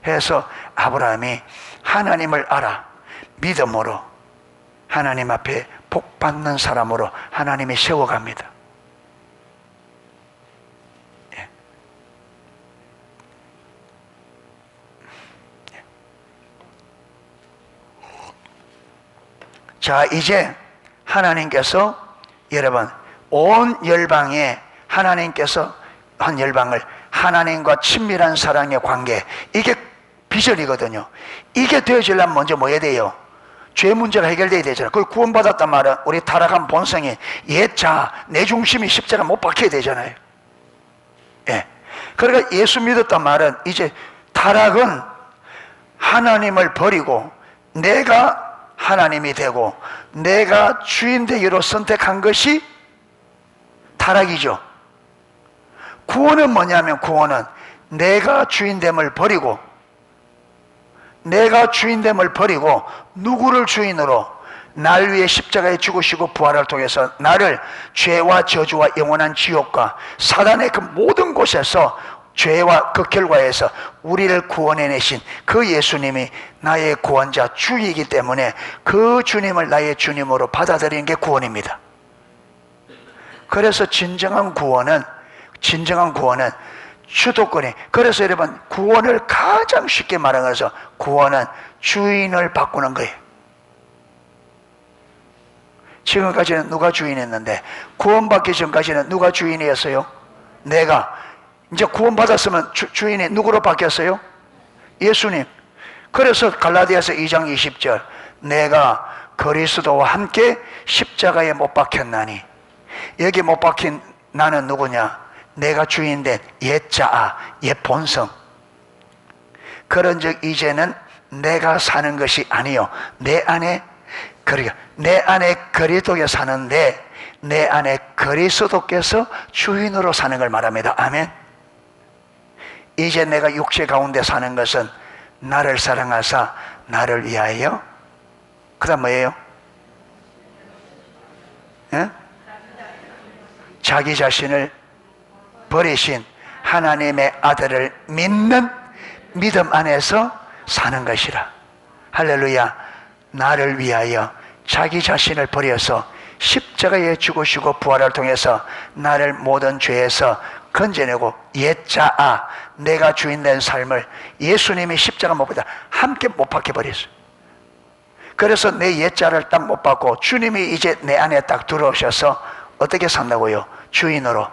해서 아브라함이 하나님을 알아 믿음으로 하나님 앞에 복 받는 사람으로 하나님이 세워갑니다. 자, 이제 하나님께서 여러분, 온 열방에 하나님께서 한 열방을 하나님과 친밀한 사랑의 관계, 이게 비전이거든요. 이게 되어지려면 먼저 뭐 해야 돼요? 죄 문제가 해결돼야 되잖아요. 그걸 구원받았단 말은 우리 타락한 본성이 옛자, 내 중심이 십자가 못 박혀야 되잖아요. 예. 그러니까 예수 믿었단 말은 이제 타락은 하나님을 버리고 내가 하나님이 되고 내가 주인 되기로 선택한 것이 타락이죠. 구원은 뭐냐면, 구원은 내가 주인됨을 버리고 누구를 주인으로? 날 위해 십자가에 죽으시고 부활을 통해서 나를 죄와 저주와 영원한 지옥과 사단의 그 모든 곳에서, 죄와 그 결과에서 우리를 구원해내신 그 예수님이 나의 구원자, 주이기 때문에 그 주님을 나의 주님으로 받아들이는 게 구원입니다. 그래서 진정한 구원은 주도권이. 그래서 여러분, 구원을 가장 쉽게 말하면서 구원은 주인을 바꾸는 거예요. 지금까지는 누가 주인이었는데, 구원받기 전까지는 누가 주인이었어요? 내가. 이제 구원받았으면 주인이 누구로 바뀌었어요? 예수님. 그래서 갈라디아서 2장 20절, 내가 그리스도와 함께 십자가에 못 박혔나니. 여기 못 박힌 나는 누구냐? 내가 주인된 옛자아, 옛 본성. 그런즉 이제는 내가 사는 것이 아니요 내 안에, 그러니까 내 안에 그리스도에 사는데 내 안에 그리스도께서 주인으로 사는 걸 말합니다. 아멘. 이제 내가 육체 가운데 사는 것은 나를 사랑하사 나를 위하여, 그 다음 뭐예요? 예? 자기 자신을 버리신 하나님의 아들을 믿는 믿음 안에서 사는 것이라. 할렐루야. 나를 위하여 자기 자신을 버려서 십자가에 죽으시고 부활을 통해서 나를 모든 죄에서 건져내고 옛자아, 내가 주인된 삶을 예수님이 십자가 못 박다 함께 못 박혀버렸어요. 그래서 내 옛자를 딱 못 받고 주님이 이제 내 안에 딱 들어오셔서 어떻게 산다고요? 주인으로.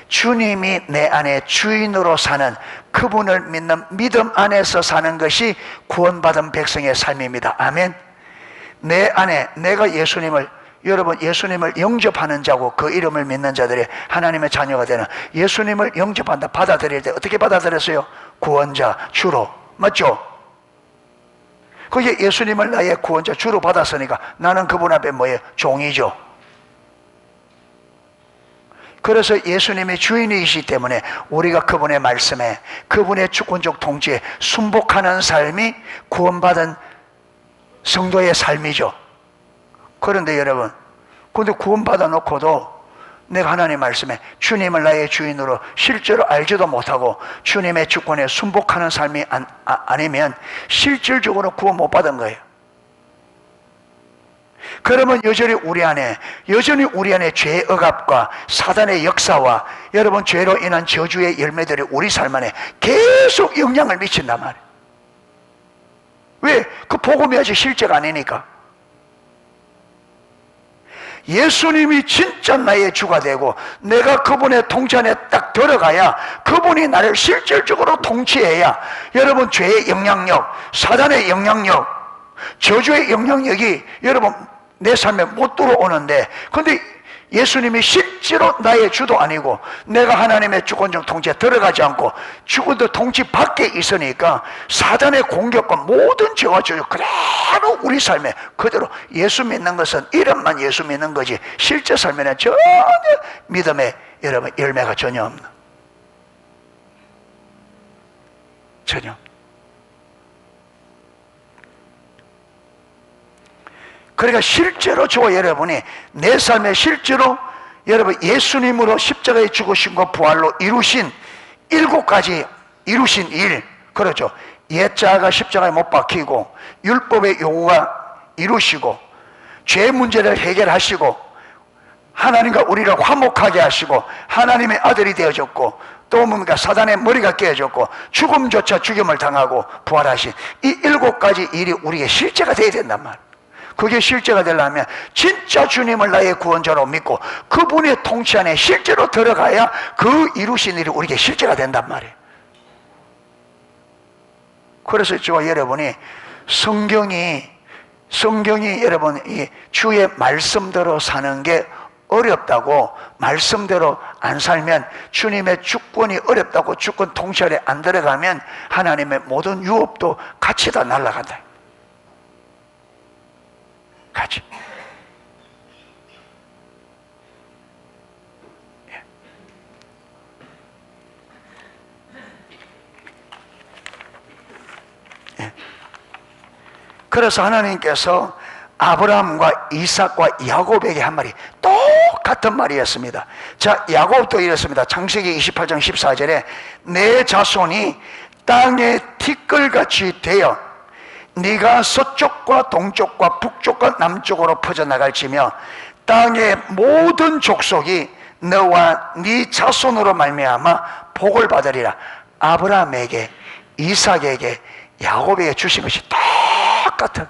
주님이 내 안에 주인으로 사는, 그분을 믿는 믿음 안에서 사는 것이 구원받은 백성의 삶입니다. 아멘. 내 안에 내가 예수님을, 여러분 예수님을 영접하는 자고 그 이름을 믿는 자들이 하나님의 자녀가 되는, 예수님을 영접한다, 받아들일 때 어떻게 받아들였어요? 구원자, 주로. 맞죠? 그게 예수님을 나의 구원자, 주로 받았으니까 나는 그분 앞에 뭐예요? 종이죠. 그래서 예수님이 주인이시기 때문에 우리가 그분의 말씀에, 그분의 주권적 통치에 순복하는 삶이 구원받은 성도의 삶이죠. 그런데 여러분, 근데 구원받아 놓고도 내가 하나님 말씀에 주님을 나의 주인으로 실제로 알지도 못하고 주님의 주권에 순복하는 삶이 아니면 실질적으로 구원 못 받은 거예요. 그러면 여전히 우리 안에 죄의 억압과 사단의 역사와 여러분 죄로 인한 저주의 열매들이 우리 삶 안에 계속 영향을 미친단 말이에요. 왜? 그 복음이 아직 실제가 아니니까. 예수님이 진짜 나의 주가 되고 내가 그분의 통치 안에 딱 들어가야, 그분이 나를 실질적으로 통치해야 여러분 죄의 영향력, 사단의 영향력, 저주의 영향력이 여러분 내 삶에 못 들어오는데, 근데 예수님이 실제로 나의 주도 아니고 내가 하나님의 주권적 통치에 들어가지 않고 주권적 통치 밖에 있으니까 사단의 공격과 모든 죄와 저주 그대로 우리 삶에 그대로. 예수 믿는 것은 이름만 예수 믿는 거지 실제 삶에는 전혀 믿음의 여러분 열매가 전혀 없는, 전혀. 그러니까 실제로 저와 여러분이 내 삶에 실제로 여러분 예수님으로 십자가에 죽으신 것 부활로 이루신 7가지 이루신 일, 그렇죠. 옛자가 십자가에 못 박히고 율법의 요구가 이루시고 죄 문제를 해결하시고 하나님과 우리를 화목하게 하시고 하나님의 아들이 되어졌고 또 뭡니까? 사단의 머리가 깨어졌고 죽음조차 죽임을 당하고 부활하신 이 7가지 일이 우리의 실제가 되어야 된단 말이에요. 그게 실제가 되려면 진짜 주님을 나의 구원자로 믿고 그분의 통치 안에 실제로 들어가야 그 이루신 일이 우리에게 실제가 된단 말이에요. 그래서 저와 여러분이 성경이 여러분 이 주의 말씀대로 사는 게 어렵다고, 말씀대로 안 살면 주님의 주권이 어렵다고, 주권 통치 안에 안 들어가면 하나님의 모든 유업도 같이 다 날아간다. 같이. 예. 그래서 하나님께서 아브라함과 이삭과 야곱에게 한 말이 똑같은 말이었습니다. 자, 야곱도 이랬습니다. 창세기 28장 14절에 내 자손이 땅의 티끌같이 되어 네가 서쪽과 동쪽과 북쪽과 남쪽으로 퍼져나갈지며 땅의 모든 족속이 너와 네 자손으로 말미암아 복을 받으리라. 아브라함에게, 이삭에게, 야곱에게 주신 것이 똑같은.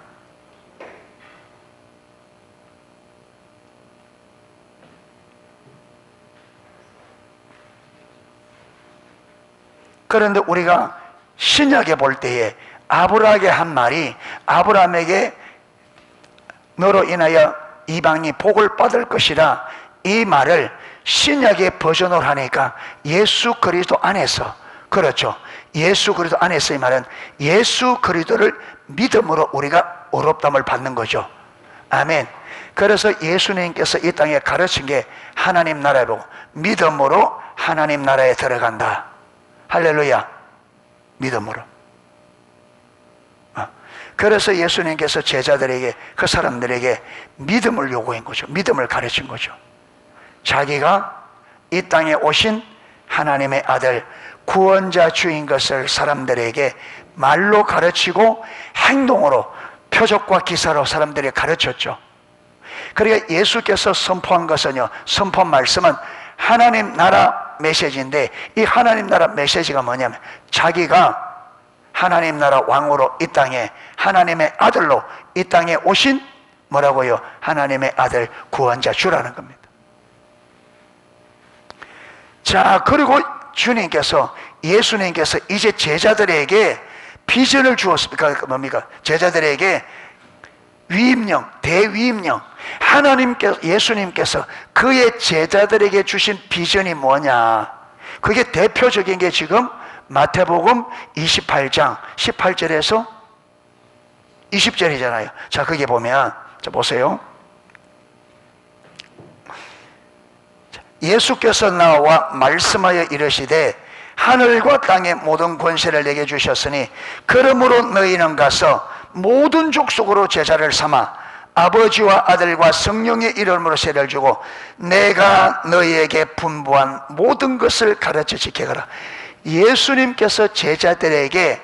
그런데 우리가 신약에 볼 때에 아브라함에게 한 말이, 아브라함에게 너로 인하여 이방이 복을 받을 것이라, 이 말을 신약의 버전으로 하니까 예수 그리스도 안에서, 그렇죠, 예수 그리스도 안에서, 이 말은 예수 그리스도를 믿음으로 우리가 의롭다함을 받는 거죠. 아멘. 그래서 예수님께서 이 땅에 가르친 게 하나님 나라에 보고 믿음으로 하나님 나라에 들어간다. 할렐루야. 믿음으로. 그래서 예수님께서 제자들에게, 그 사람들에게 믿음을 요구한 거죠. 믿음을 가르친 거죠. 자기가 이 땅에 오신 하나님의 아들, 구원자 주인 것을 사람들에게 말로 가르치고 행동으로, 표적과 기사로 사람들에게 가르쳤죠. 그러니까 예수께서 선포한 것은요, 선포한 말씀은 하나님 나라 메시지인데, 이 하나님 나라 메시지가 뭐냐면 자기가 하나님 나라 왕으로 이 땅에, 하나님의 아들로 이 땅에 오신, 뭐라고요? 하나님의 아들, 구원자 주라는 겁니다. 자, 그리고 주님께서, 예수님께서 이제 제자들에게 비전을 주었습니까? 뭡니까? 제자들에게 위임령, 대위임령, 하나님께서, 예수님께서 그의 제자들에게 주신 비전이 뭐냐? 그게 대표적인 게 지금 마태복음 28장 18절에서 20절이잖아요. 자, 거기에 보면, 자, 보세요. 예수께서 나와 말씀하여 이르시되 하늘과 땅의 모든 권세를 내게 주셨으니 그러므로 너희는 가서 모든 족속으로 제자를 삼아 아버지와 아들과 성령의 이름으로 세례를 주고 내가 너희에게 분부한 모든 것을 가르쳐 지켜가라. 예수님께서 제자들에게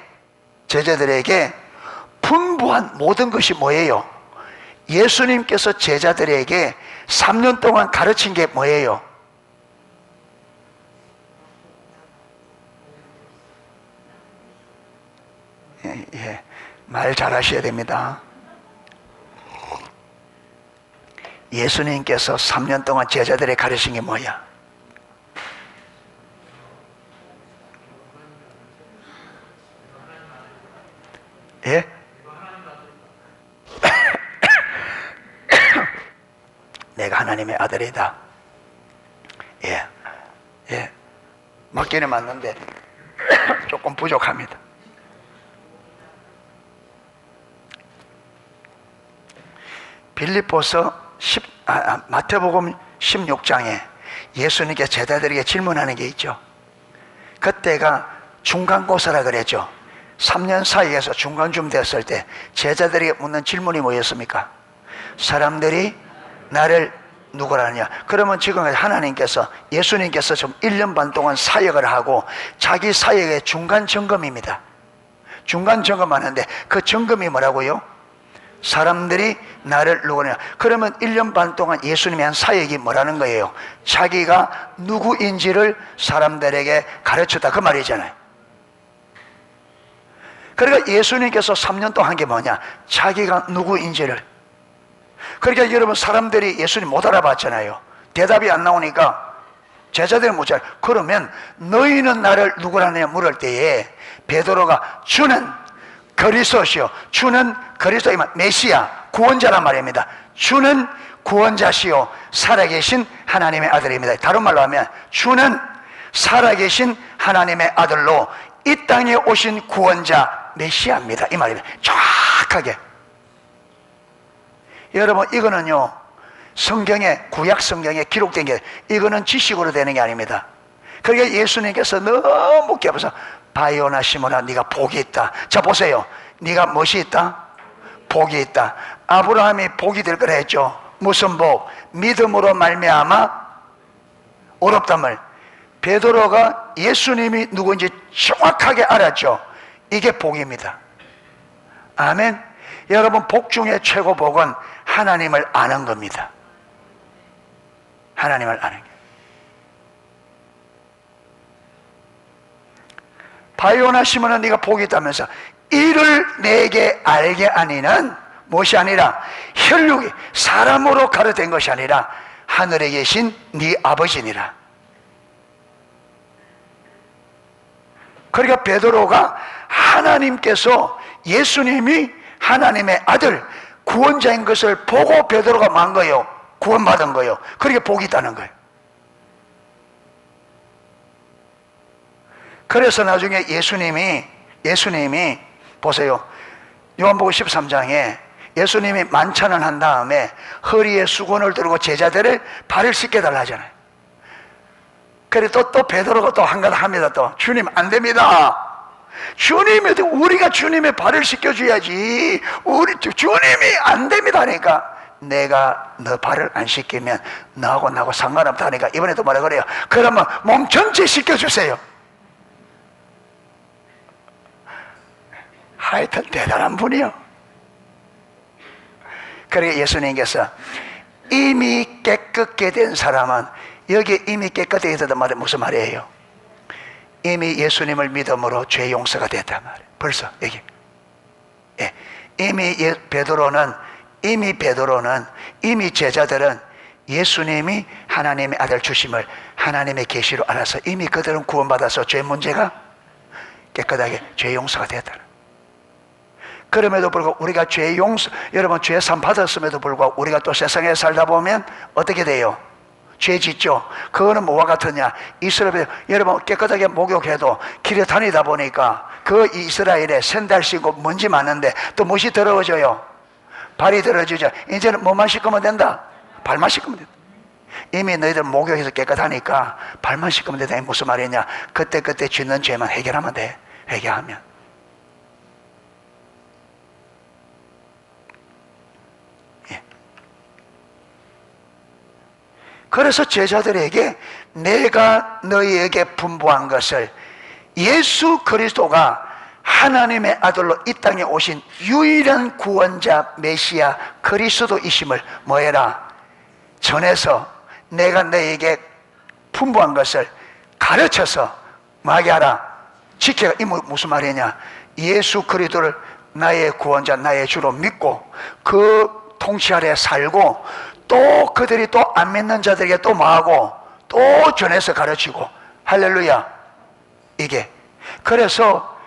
분부한 모든 것이 뭐예요? 예수님께서 제자들에게 3년 동안 가르친 게 뭐예요? 말 잘하셔야 됩니다. 예수님께서 3년 동안 제자들에게 가르친 게 뭐야? 예? 내가 하나님의 아들이다. 예, 예, 맞기는 맞는데 조금 부족합니다. 빌립보서 마태복음 16장에 예수님께 제자들에게 질문하는 게 있죠. 그때가 중간고사라 그랬죠. 3년 사이에서 중간쯤 됐을 때 제자들에게 묻는 질문이 뭐였습니까? 사람들이 나를 누구라느냐? 그러면 지금 하나님께서, 예수님께서 좀 1년 반 동안 사역을 하고 자기 사역의 중간 점검입니다. 중간 점검하는데 그 점검이 뭐라고요? 사람들이 나를 누구냐? 그러면 1년 반 동안 예수님이 한 사역이 뭐라는 거예요? 자기가 누구인지를 사람들에게 가르쳤다, 그 말이잖아요. 그러니까 예수님께서 3년 동안 한 게 뭐냐? 자기가 누구인지를. 그러니까 여러분, 사람들이 예수님 못 알아봤잖아요. 대답이 안 나오니까 제자들이 묻잖아요. 그러면 너희는 나를 누구라느냐 물을 때에 베드로가 주는 그리스도시요, 주는 그리스도의 메시아, 구원자란 말입니다. 주는 구원자시요 살아계신 하나님의 아들입니다. 다른 말로 하면 주는 살아계신 하나님의 아들로 이 땅에 오신 구원자 메시아입니다, 이 말입니다. 정확하게. 여러분, 이거는요 성경에, 구약 성경에 기록된 게, 이거는 지식으로 되는 게 아닙니다. 그러니까 예수님께서 너무 깊어서 바요나 시몬아, 네가 복이 있다. 자, 보세요. 네가 무엇이 있다? 복이 있다. 아브라함이 복이 될 거라 했죠. 무슨 복? 믿음으로 말미암아 어렵담을. 베드로가 예수님이 누구인지 정확하게 알았죠. 이게 복입니다. 아멘. 여러분, 복 중에 최고 복은 하나님을 아는 겁니다. 하나님을 아는 게. 바요나 시몬아 네가 복이 있다면서 이를 내게 알게 아니는 무엇이 아니라 혈육이 사람으로 가르된 것이 아니라 하늘에 계신 네 아버지니라. 그러니까 베드로가 하나님께서 예수님이 하나님의 아들 구원자인 것을 보고 베드로가 만 거예요. 구원받은 거예요. 그러니까 복이 있다는 거예요. 그래서 나중에 예수님이 보세요. 요한복음 13장에 예수님이 만찬을 한 다음에 허리에 수건을 들고 제자들의 발을 씻겨달라 하잖아요. 그래 또 베드로가 또 한 가지 합니다. 또 주님 안 됩니다. 주님이 우리가 주님의 발을 씻겨줘야지. 주님이 안 됩니다 하니까 내가 너 발을 안 씻기면 나하고 상관없다 하니까 이번에도 뭐라 그래요? 그러면 몸 전체 씻겨주세요. 하여튼 대단한 분이요. 그러니까 예수님께서 이미 깨끗게 된 사람은, 여기 이미 깨끗하게 됐단 말은 무슨 말이에요? 이미 예수님을 믿음으로 죄 용서가 됐단 말이에요. 벌써 여기. 예. 이미 제자들은 예수님이 하나님의 아들 주심을 하나님의 계시로 알아서 이미 그들은 구원받아서 죄 문제가 깨끗하게 죄 용서가 됐다는. 그럼에도 불구하고 우리가 여러분 죄산 받았음에도 불구하고 우리가 또 세상에 살다 보면 어떻게 돼요? 죄 짓죠. 그거는 뭐와 같으냐? 이스라엘, 여러분 깨끗하게 목욕해도 길에 다니다 보니까 그 이스라엘에 샌들 신고 먼지 많은데 또 무엇이 더러워져요? 발이 더러워지죠. 이제는 뭐만 씻으면 된다? 발만 씻으면 된다. 이미 너희들 목욕해서 깨끗하니까 발만 씻으면 된다. 무슨 말이냐? 그때 짓는 죄만 해결하면 돼. 회개하면. 그래서 제자들에게 내가 너희에게 분부한 것을, 예수 그리스도가 하나님의 아들로 이 땅에 오신 유일한 구원자 메시아 그리스도이심을 뭐해라? 전해서 내가 너희에게 분부한 것을 가르쳐서 뭐하게 하라? 지켜라. 이 무슨 말이냐? 예수 그리스도를 나의 구원자, 나의 주로 믿고 그 통치 아래 살고, 또 그들이 또 안 믿는 자들에게 또 뭐하고 또 전해서 가르치고. 할렐루야. 이게 그래서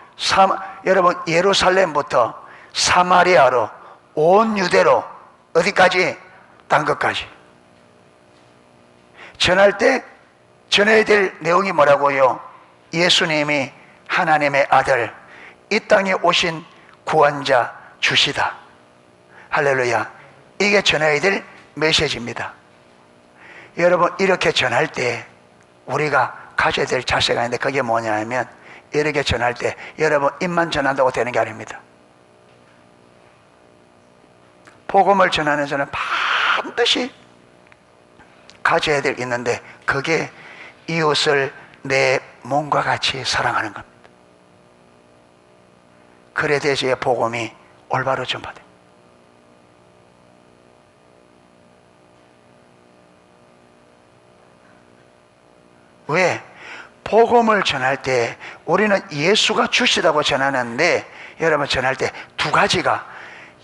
여러분 예루살렘부터 사마리아로 온 유대로 어디까지? 딴 것까지 전할 때 전해야 될 내용이 뭐라고요? 예수님이 하나님의 아들, 이 땅에 오신 구원자 주시다. 할렐루야. 이게 전해야 될 메시지입니다. 여러분 이렇게 전할 때 우리가 가져야 될 자세가 있는데 그게 뭐냐면, 이렇게 전할 때 여러분 입만 전한다고 되는 게 아닙니다. 복음을 전하는 자는 반드시 가져야 될 있는데, 그게 이웃을 내 몸과 같이 사랑하는 겁니다. 그래 돼야지 복음이 올바로 전파돼. 왜? 복음을 전할 때 우리는 예수가 주시다고 전하는데, 여러분 전할 때 두 가지가,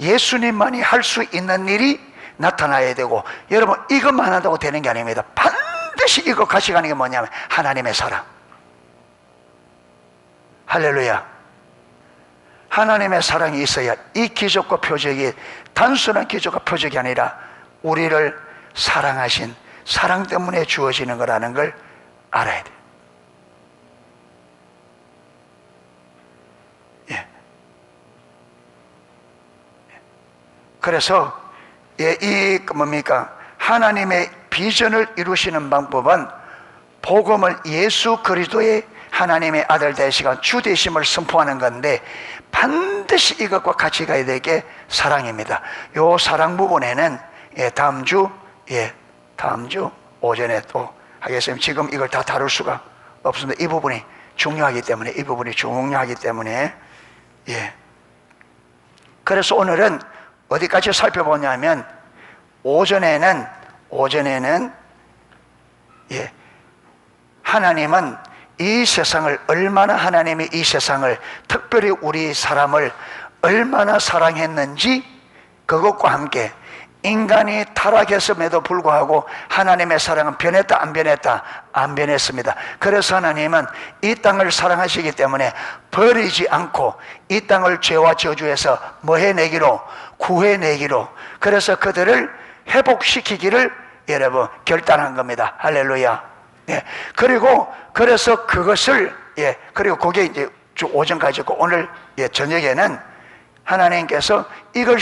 예수님만이 할 수 있는 일이 나타나야 되고, 여러분 이것만 한다고 되는 게 아닙니다. 반드시 이거 같이 가는 게 뭐냐면 하나님의 사랑. 할렐루야. 하나님의 사랑이 있어야 이 기적과 표적이 단순한 기적과 표적이 아니라 우리를 사랑하신 사랑 때문에 주어지는 거라는 걸 알아야 돼요. 예. 그래서 뭡니까? 하나님의 비전을 이루시는 방법은 복음을 예수 그리스도의 하나님의 아들 되시고 주 되심을 선포하는 건데, 반드시 이것과 같이 가야 될 게 사랑입니다. 요 사랑 부분에는 다음 주 오전에 또 하겠습니다. 지금 이걸 다 다룰 수가 없습니다. 이 부분이 중요하기 때문에, 그래서 오늘은 어디까지 살펴보냐면, 오전에는 하나님은 이 세상을 얼마나 하나님이 이 세상을 특별히 우리 사람을 얼마나 사랑했는지 그것과 함께 인간이 타락했음에도 불구하고 하나님의 사랑은 변했다 안 변했다? 안 변했습니다. 그래서 하나님은 이 땅을 사랑하시기 때문에 버리지 않고 이 땅을 죄와 저주에서 뭐 해내기로? 구해내기로. 그래서 그들을 회복시키기를 여러분 결단한 겁니다. 할렐루야. 예. 그리고 그래서 그것을 그리고 그게 이제 오전까지고 오늘 저녁에는 하나님께서 이걸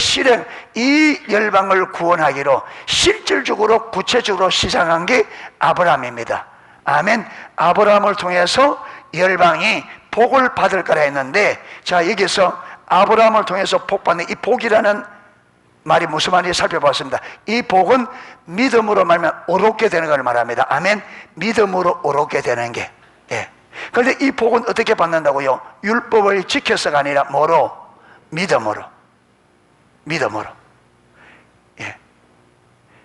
이 열방을 구원하기로 실질적으로 구체적으로 시작한 게 아브라함입니다. 아멘. 아브라함을 통해서 열방이 복을 받을 거라 했는데, 자 여기서 아브라함을 통해서 복 받는 이 복이라는 말이 무슨 말인지 살펴봤습니다. 이 복은 믿음으로 말면 오롭게 되는 걸 말합니다. 아멘. 믿음으로 오롭게 되는 게. 그런데 이 복은 어떻게 받는다고요? 율법을 지켜서가 아니라 뭐로? 믿음으로.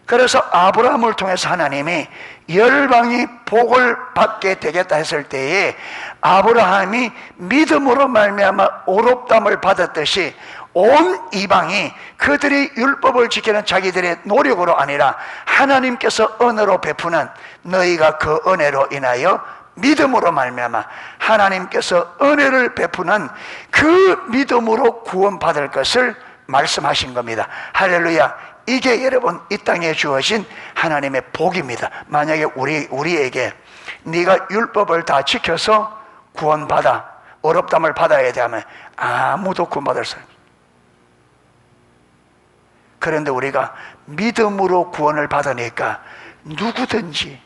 그래서 아브라함을 통해서 하나님이 열방이 복을 받게 되겠다 했을 때에 아브라함이 믿음으로 말미암아 오롭담을 받았듯이 온 이방이 그들이 율법을 지키는 자기들의 노력으로 아니라 하나님께서 은혜로 베푸는, 너희가 그 은혜로 인하여 믿음으로 말미암아 하나님께서 은혜를 베푸는 그 믿음으로 구원받을 것을 말씀하신 겁니다. 할렐루야. 이게 여러분 이 땅에 주어진 하나님의 복입니다. 만약에 우리에게 네가 율법을 다 지켜서 구원받아, 어렵담을 받아야 되면 아무도 구원받을 수 없어요. 그런데 우리가 믿음으로 구원을 받으니까 누구든지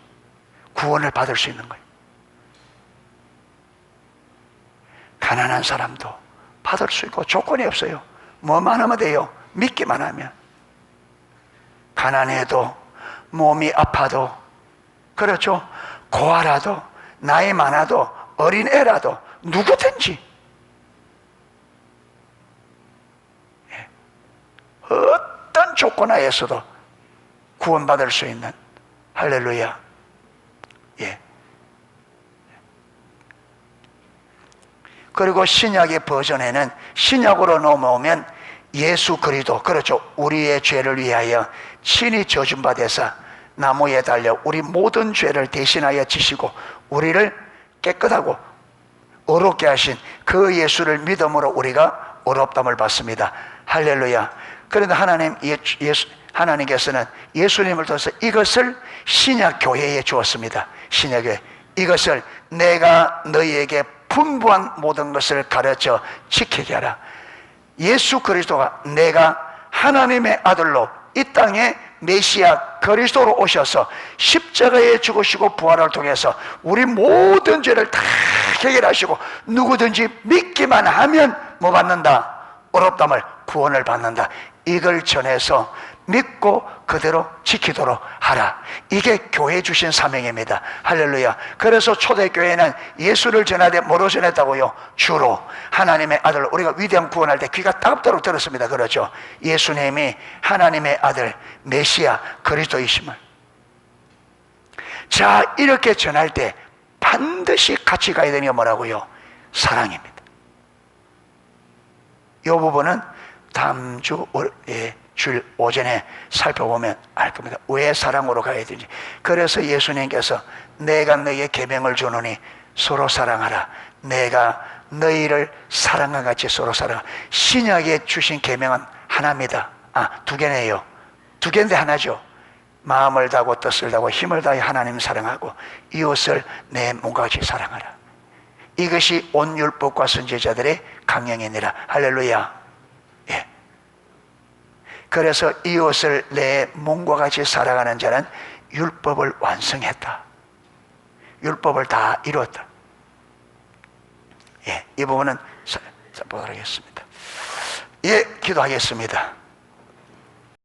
구원을 받을 수 있는 거예요. 가난한 사람도 받을 수 있고 조건이 없어요. 뭐만 하면 돼요. 믿기만 하면. 가난해도 몸이 아파도, 그렇죠, 고아라도 나이 많아도 어린애라도 누구든지 어떤 조건 하에서도 구원받을 수 있는. 할렐루야. 그리고 신약의 버전에는 신약으로 넘어오면 예수 그리스도, 그렇죠, 우리의 죄를 위하여 친히 저주받아서 나무에 달려 우리 모든 죄를 대신하여 지시고 우리를 깨끗하고 어렵게 하신 그 예수를 믿음으로 우리가 어렵담을 받습니다. 할렐루야. 그런데 하나님께서는 예수님을 통해서 이것을 신약 교회에 주었습니다. 신약 교회. 이것을 내가 너희에게 분부한 모든 것을 가르쳐 지키게 하라. 예수 그리스도가 내가 하나님의 아들로 이 땅에 메시아 그리스도로 오셔서 십자가에 죽으시고 부활을 통해서 우리 모든 죄를 다 해결하시고 누구든지 믿기만 하면 뭐 받는다? 어렵담을, 구원을 받는다. 이걸 전해서 믿고 그대로 지키도록 하라. 이게 교회 주신 사명입니다. 할렐루야. 그래서 초대교회는 예수를 전하되 뭐로 전했다고요? 주로 하나님의 아들. 우리가 위대한 구원할 때 귀가 따갑도록 들었습니다. 그렇죠? 예수님이 하나님의 아들 메시아 그리스도이심을. 자, 이렇게 전할 때 반드시 같이 가야 되는 게 뭐라고요? 사랑입니다. 이 부분은 다음 주 주일 오전에 살펴보면 알 겁니다. 왜 사랑으로 가야 되는지. 그래서 예수님께서 내가 너희의 계명을 주노니 서로 사랑하라. 내가 너희를 사랑과 같이 서로 사랑하라. 신약에 주신 계명은 하나입니다. 두 개네요. 두 개인데 하나죠. 마음을 다하고 뜻을 다하고 힘을 다해 하나님 사랑하고 이웃을 내 몸과 같이 사랑하라. 이것이 온 율법과 선지자들의 강령이니라. 할렐루야. 그래서 이웃을 내 몸과 같이 살아가는 자는 율법을 완성했다. 율법을 다 이루었다. 이 부분은 보도록 하겠습니다. 기도하겠습니다.